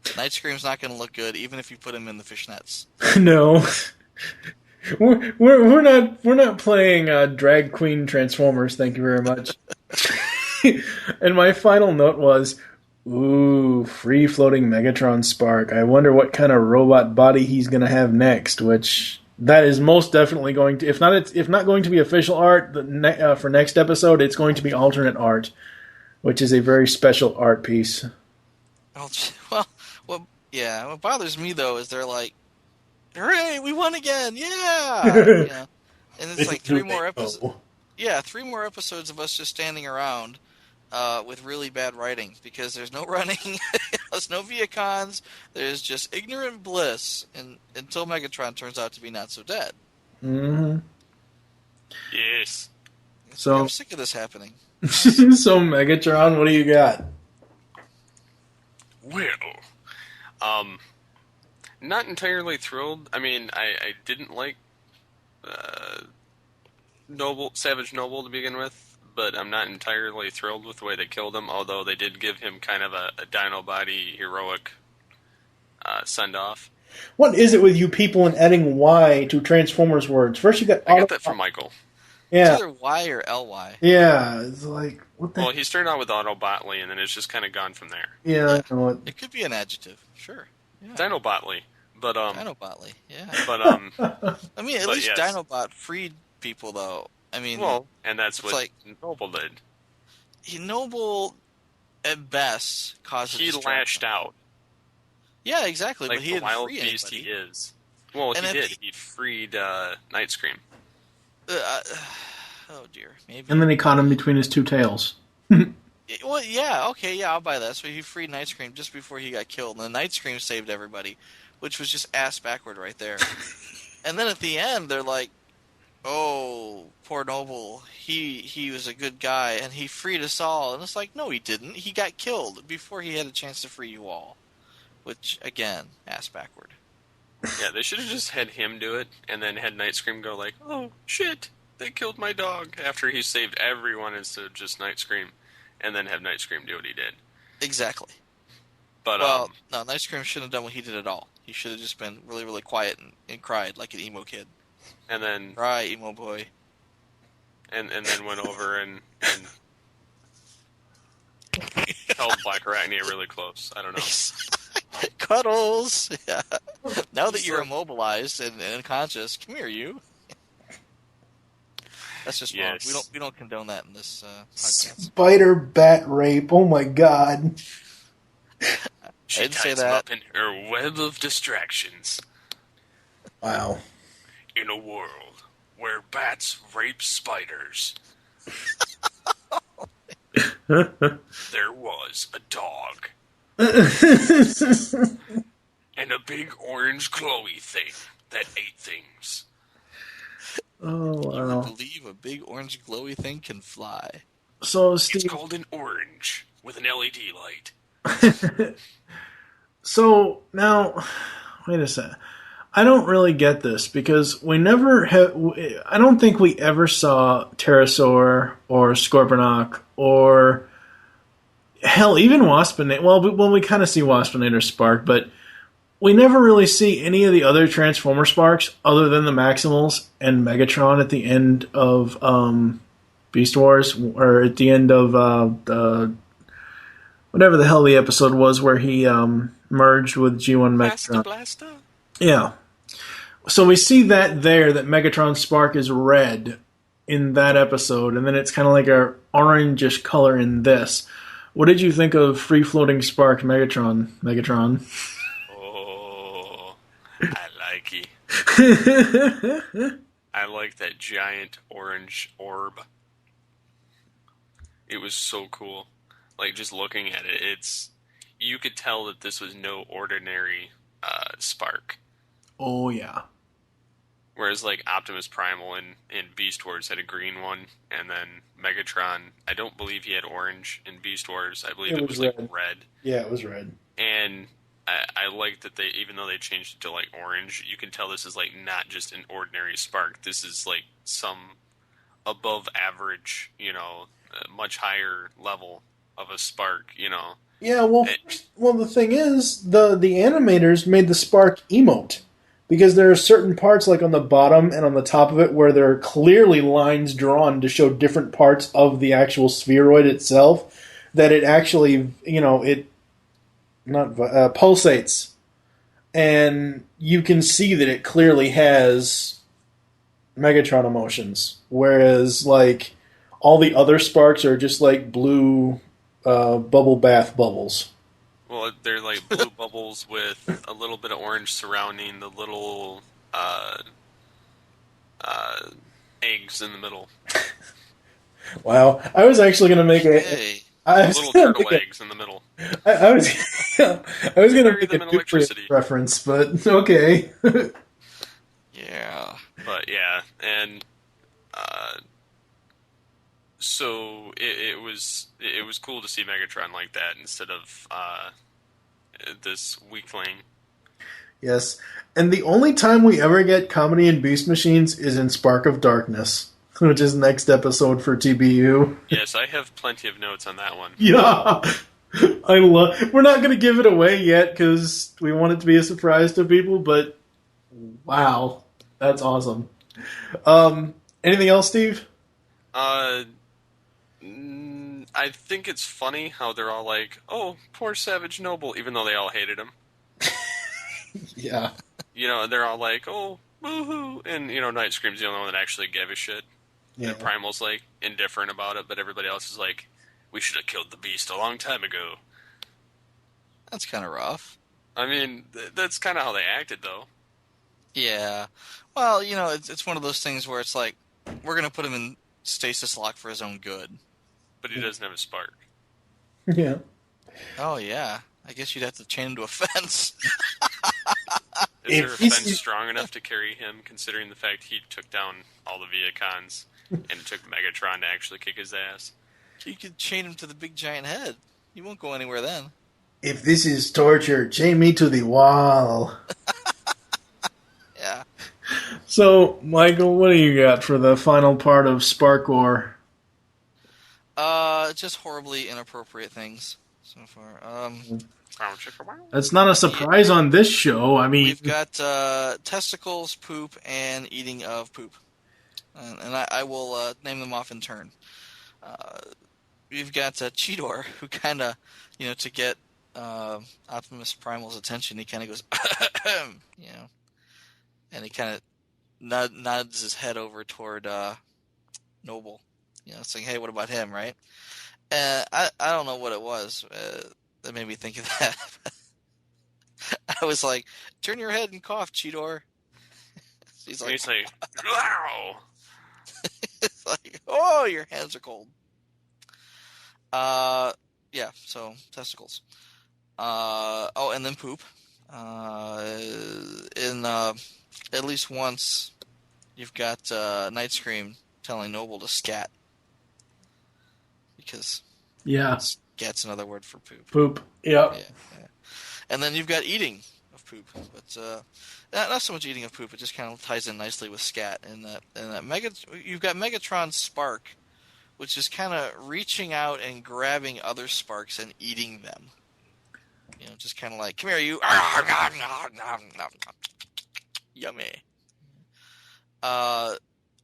Nightscream's not going to look good, even if you put him in the fishnets. No, we're not playing drag queen Transformers. Thank you very much. And my final note was, ooh, free floating Megatron Spark. I wonder what kind of robot body he's going to have next. Which that is most definitely going to, if not going to be official art for next episode, it's going to be alternate art, which is a very special art piece. Yeah, what bothers me, though, is they're like, hooray, we won again, yeah! And it's like 3 more episodes. Yeah, 3 more episodes of us just standing around with really bad writing, because there's no running, there's no Vehicons, there's just ignorant bliss until Megatron turns out to be not so dead. Mm-hmm. Yes. So I'm sick of this happening. So, Megatron, what do you got? Well, not entirely thrilled. I mean, I didn't like Savage Noble to begin with, but I'm not entirely thrilled with the way they killed him, although they did give him kind of a Dino Body heroic send-off. What is it with you people and adding Y to Transformers words? First you got... I got that from Michael. Yeah. It's either Y or LY. Yeah, it's like, what the... Well, he started out with Autobotly, and then it's just kind of gone from there. Yeah, I know it. It could be an adjective, sure. Yeah. Dinobotly. But, Dinobotly, yeah. But, I mean, at least yes. Dinobot freed people, though. I mean... Well, and that's what like, Noble did. Noble at best cause a He distraction. lashed out. Yeah, exactly. Like but he the didn't wild free beast anybody. he is. Well, And he if did. He freed Night Scream. Oh dear, maybe. And then he caught him between his two tails. Well, yeah, okay, yeah, I'll buy that. So he freed Night Scream just before he got killed, and the Night Scream saved everybody, which was just ass backward right there. And then at the end, they're like, "Oh, poor Noble. He was a good guy, and he freed us all." And it's like, no, he didn't. He got killed before he had a chance to free you all. Which, again, ass backward. Yeah, they should have just had him do it, and then had Night Scream go like, "Oh shit, they killed my dog," after he saved everyone instead of just Night Scream, and then have Night Scream do what he did. Exactly. But Well, no, Night Scream shouldn't have done what he did at all. He should have just been really, really quiet and cried like an emo kid. and then Cry, emo boy. and then went over and held Black Arachnia really close. I don't know. Cuddles. Yeah. Now that you're immobilized and unconscious, come here, you. That's just wrong. Yes. We don't condone that in this podcast. Spider bat rape. Oh my god. She I didn't say ties him that. up in her web of distractions. Wow. In a world where bats rape spiders, there was a dog. And a big orange glowy thing that ate things. Oh You wow. would believe a big orange glowy thing can fly. So It's Steve, called an orange with an LED light. so now, wait a second. I don't really get this because we never have. I don't think we ever saw Pterosaur or Scorponok or hell, even Waspinator. Well, we kind of see Waspinator Spark, but we never really see any of the other Transformer Sparks other than the Maximals and Megatron at the end of Beast Wars, or at the end of whatever the hell the episode was where he merged with G1 Megatron. Blaster. Yeah. So we see that there, that Megatron's spark is red in that episode, and then it's kind of like a orangish color in this. What did you think of free-floating spark Megatron? Oh, I like it. I like that giant orange orb. It was so cool. Like, just looking at it, you could tell that this was no ordinary spark. Oh, yeah. Whereas, like, Optimus Primal in Beast Wars had a green one, and then Megatron, I don't believe he had orange in Beast Wars. I believe it was like red. Yeah, it was red. And I like that they, even though they changed it to, like, orange, you can tell this is, like, not just an ordinary spark. This is, like, some above average, much higher level of a spark, Yeah, well, the thing is, the animators made the spark emote. Because there are certain parts, like on the bottom and on the top of it, where there are clearly lines drawn to show different parts of the actual spheroid itself, that it actually, pulsates. And you can see that it clearly has Megatron emotions. Whereas, like, all the other sparks are just like blue bubble bath bubbles. Well, they're like blue bubbles with a little bit of orange surrounding the little eggs in the middle. Wow, I was actually going to make Little turtle eggs in the middle. I was going to make them a in electricity. reference, but okay. Yeah. But yeah, and so it was cool to see Megatron like that instead of this weakling. Yes, and the only time we ever get comedy in Beast Machines is in Spark of Darkness, which is next episode for TBU. Yes, I have plenty of notes on that one. Yeah, we're not going to give it away yet because we want it to be a surprise to people. But wow, that's awesome. Anything else, Steve? I think it's funny how they're all like, "Oh, poor Savage Noble," even though they all hated him. Yeah. They're all like, "Oh, woohoo," and Night Scream's the only one that actually gave a shit. Yeah. And Primal's like indifferent about it, but everybody else is like, We should have killed the beast a long time ago. That's kind of rough. I mean, that's kind of how they acted, though. Yeah. Well, it's one of those things where it's like, we're going to put him in stasis lock for his own good. But he doesn't have a spark. Yeah. Oh, yeah. I guess you'd have to chain him to a fence. Is there a fence strong enough to carry him, considering the fact he took down all the Vehicons, and it took Megatron to actually kick his ass? You could chain him to the big giant head. He won't go anywhere then. If this is torture, chain me to the wall. Yeah. So, Michael, what do you got for the final part of SparkWar? Just horribly inappropriate things so far. That's not a surprise on this show. I mean, we've got testicles, poop, and eating of poop, and I will name them off in turn. We've got Cheetor, who kind of, to get Optimus Primal's attention, he kind of goes, and he kind of nods his head over toward Noble, saying, "Hey, what about him?" Right? I don't know what it was that made me think of that. I was like, "Turn your head and cough, Cheetor." He's like, "Wow!" It's like, "Oh, your hands are cold." Yeah. So testicles. And then poop. In at least once, you've got Night Scream telling Noble to scat. Because scat's another word for poop. Poop, yeah. And then you've got eating of poop, but not so much eating of poop. It just kind of ties in nicely with scat. And you've got Megatron's spark, which is kind of reaching out and grabbing other sparks and eating them. Just kind of like, come here, you. Yummy.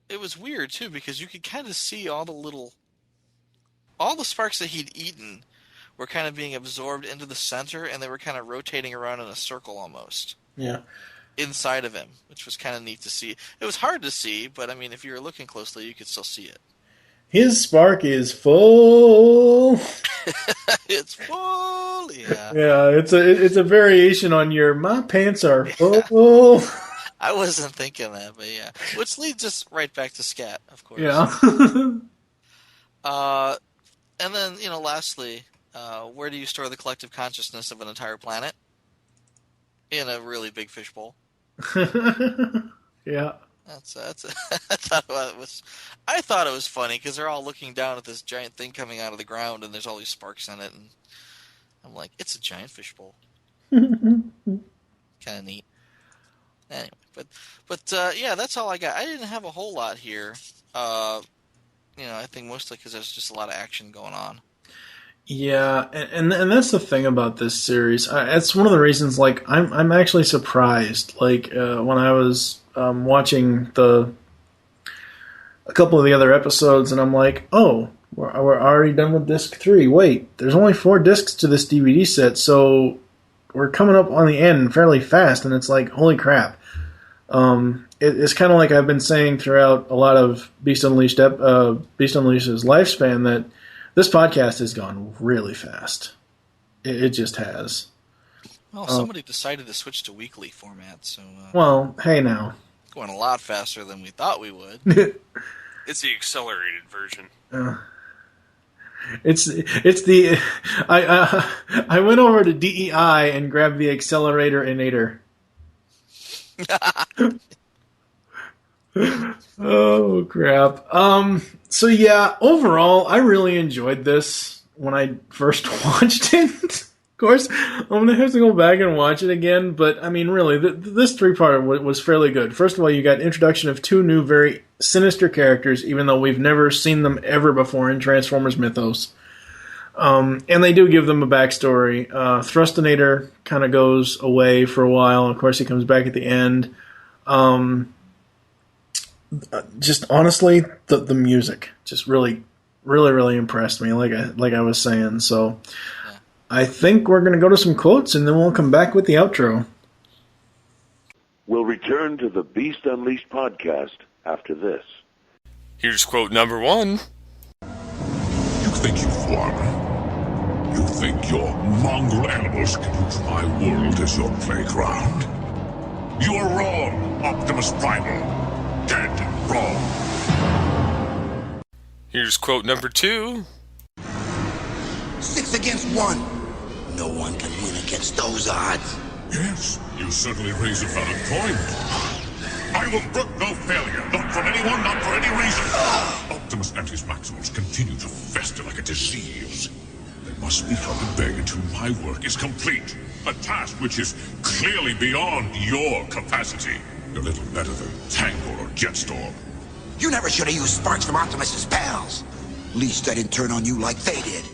It was weird too because you could kind of see all the sparks that he'd eaten were kind of being absorbed into the center, and they were kind of rotating around in a circle almost. Yeah. Inside of him, which was kind of neat to see. It was hard to see, but I mean, if you were looking closely, you could still see it. His spark is full. It's full, yeah. Yeah, it's a variation on your "my pants are full." I wasn't thinking that, but yeah. Which leads us right back to scat, of course. Yeah. And then, lastly, where do you store the collective consciousness of an entire planet? In a really big fishbowl. Yeah. That's I thought it was funny because they're all looking down at this giant thing coming out of the ground, and there's all these sparks in it, and I'm like, it's a giant fishbowl. Kind of neat. Anyway, but yeah, that's all I got. I didn't have a whole lot here. I think mostly because there's just a lot of action going on. Yeah, and that's the thing about this series. It's one of the reasons. Like, I'm actually surprised. Like when I was watching a couple of the other episodes, and I'm like, oh, we're already done with disc 3. Wait, there's only 4 discs to this DVD set, so we're coming up on the end fairly fast. And it's like, holy crap. It's kind of like I've been saying throughout a lot of Beast Unleashed's lifespan that this podcast has gone really fast. It just has. Well, somebody decided to switch to weekly format, so... well, hey now. Going a lot faster than we thought we would. It's the accelerated version. It's the... I went over to DEI and grabbed the accelerator-inator. Oh, crap. So yeah, overall, I really enjoyed this when I first watched it. Of course, I'm going to have to go back and watch it again, but I mean, really, this 3-parter was fairly good. First of all, you got introduction of 2 new, very sinister characters, even though we've never seen them ever before in Transformers mythos. And they do give them a backstory. Thrustinator kind of goes away for a while. Of course, he comes back at the end. Just honestly, the music just really, really, really impressed me. Like I was saying, so yeah. I think we're going to go to some quotes, and then we'll come back with the outro. We'll return to the Beast Unleashed podcast after this. Here's quote number 1. You think you've won? think your mongrel animals can use my world as your playground? You are wrong, Optimus Primal. Dead wrong. Here's quote number 2. 6 against 1. No one can win against those odds. Yes, you certainly raise a valid point. I will brook no failure, not from anyone, not for any reason. Optimus and his Maximals continue to fester like a disease. They must be held at bay until my work is complete. A task which is clearly beyond your capacity. You're little better than Tangle or Jetstorm. You never should have used sparks from Optimus's pals. Least I didn't turn on you like they did.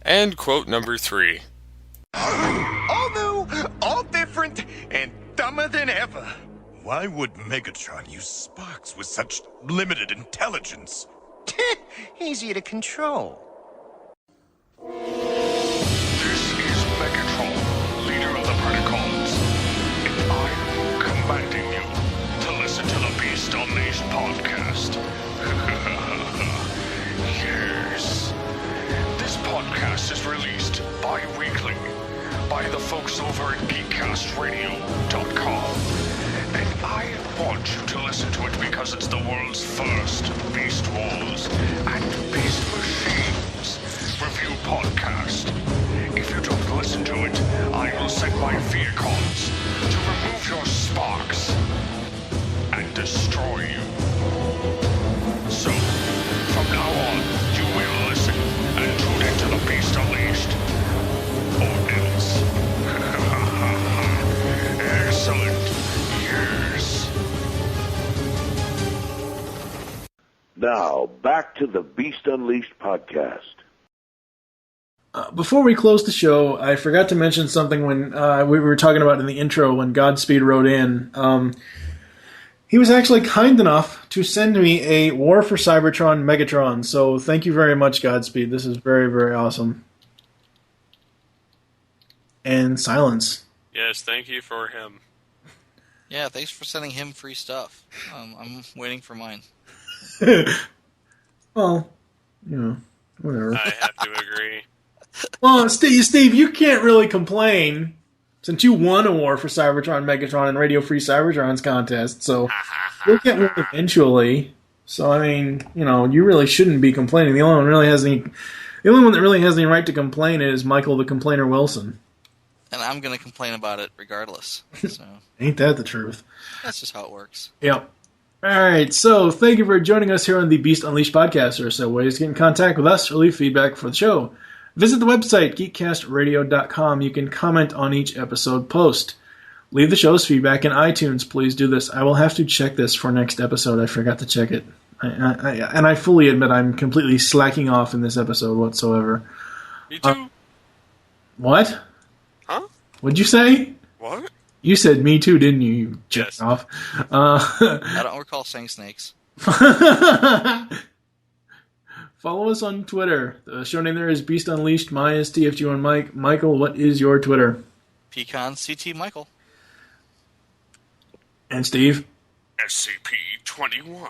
And quote number 3. All new, all different, and dumber than ever. Why would Megatron use sparks with such limited intelligence? Easier to control. This is Megatron, leader of the Predacons, and I'm commanding you to listen to the Beast Unleashed podcast. Yes. This podcast is released bi-weekly by the folks over at GeekCastRadio.com. And I want you to listen to it because it's the world's first Beast Wars and Beast Machines review podcast. If you don't listen to it, I will send my Vehicons to remove your sparks and destroy you. So, from now on, you will listen and tune into the Beast Unleashed. Or else. Excellent. Yes. Now, back to the Beast Unleashed podcast. Before we close the show, I forgot to mention something when we were talking about in the intro when Godspeed wrote in. He was actually kind enough to send me a War for Cybertron Megatron, so thank you very much, Godspeed. This is very, very awesome. And silence. Yes, thank you for him. Yeah, thanks for sending him free stuff. I'm waiting for mine. Well, you know, whatever. I have to agree. Well, Steve, you can't really complain since you won a War for Cybertron Megatron and Radio Free Cybertrons contest, so you'll get one eventually. So, I mean, you know, you really shouldn't be complaining. The only one that really has any right to complain is Michael the Complainer Wilson. And I'm going to complain about it regardless. So Ain't that the truth? that's just how it works. Yep. All right, so thank you for joining us here on the Beast Unleashed podcast. There are several ways to get in contact with us or leave feedback for the show. Visit the website, geekcastradio.com. You can comment on each episode post. Leave the show's feedback in iTunes. Please do this. I will have to check this for next episode. I forgot to check it. And I fully admit I'm completely slacking off in this episode whatsoever. Me too. What? Huh? What'd you say? What? You said me too, didn't you? You jerk Yes. off. I don't recall saying snakes. Follow us on Twitter. The show name there is Beast Unleashed. Mine is TFG1 Mike. Michael, what is your Twitter? Pecan CT Michael. And Steve? SCP-21.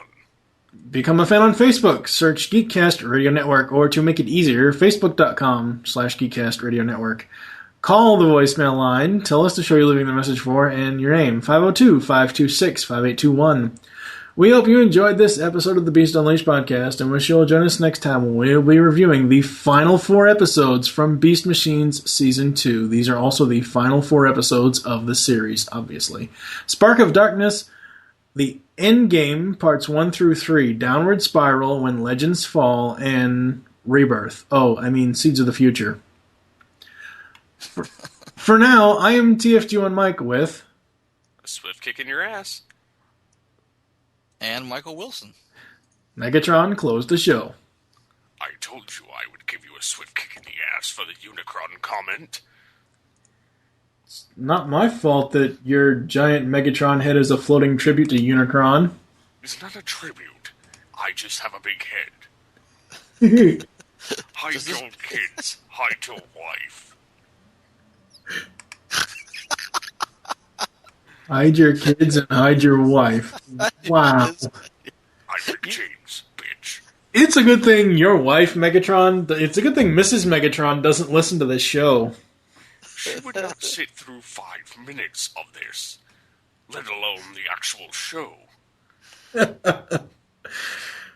Become a fan on Facebook. Search Geekcast Radio Network, or to make it easier, facebook.com/Geekcast Radio Network. Call the voicemail line. Tell us the show you're leaving the message for and your name. 502-526-5821. We hope you enjoyed this episode of the Beast Unleashed podcast, and wish you'll join us next time when we'll be reviewing the final 4 episodes from Beast Machines Season 2. These are also the final 4 episodes of the series, obviously. Spark of Darkness, The Endgame, Parts 1 through 3, Downward Spiral, When Legends Fall, and Rebirth. Oh, I mean Seeds of the Future. For now, I am TFG1 Mike with... A swift kick in your ass. And Michael Wilson. Megatron closed the show. I told you I would give you a swift kick in the ass for the Unicron comment. Not my fault that your giant Megatron head is a floating tribute to Unicron. It's not a tribute. I just have a big head. Hide your kids. Hide your wife. Hide your kids and hide your wife. Wow. I pick James, bitch. It's it's a good thing your wife, Megatron, it's a good thing Mrs. Megatron doesn't listen to this show. She would not sit through 5 minutes of this, let alone the actual show.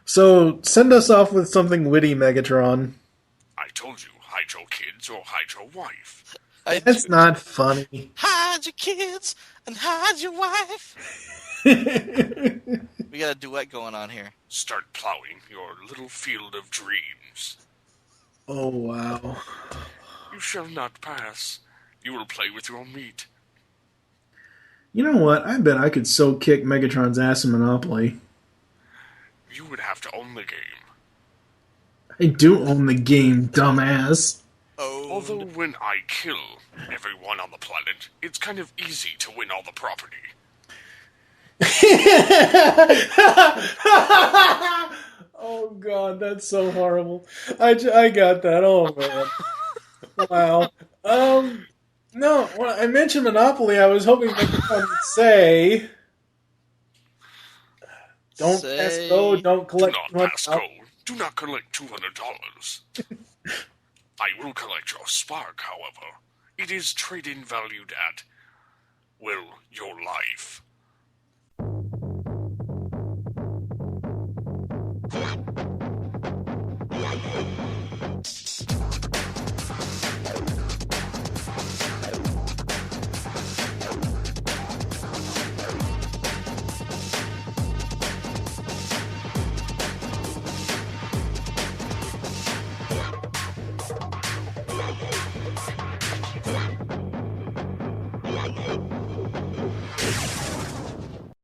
So, send us off with something witty, Megatron. I told you, hide your kids or hide your wife. That's not funny. Hide your kids and hide your wife. We got a duet going on here. Start plowing your little field of dreams. Oh, wow. You shall not pass. You will play with your meat. You know what? I bet I could so kick Megatron's ass in Monopoly. You would have to own the game. I do own the game, dumbass. Oh. Although when I kill everyone on the planet, it's kind of easy to win all the property. Oh, God, that's so horrible. I got that. Oh, man. Wow. No, when I mentioned Monopoly, I was hoping Megatron would say... Don't pass go, don't collect... Do not pass go. Do not collect $200. I will collect your spark, however. It is trade-in valued at, well, your life.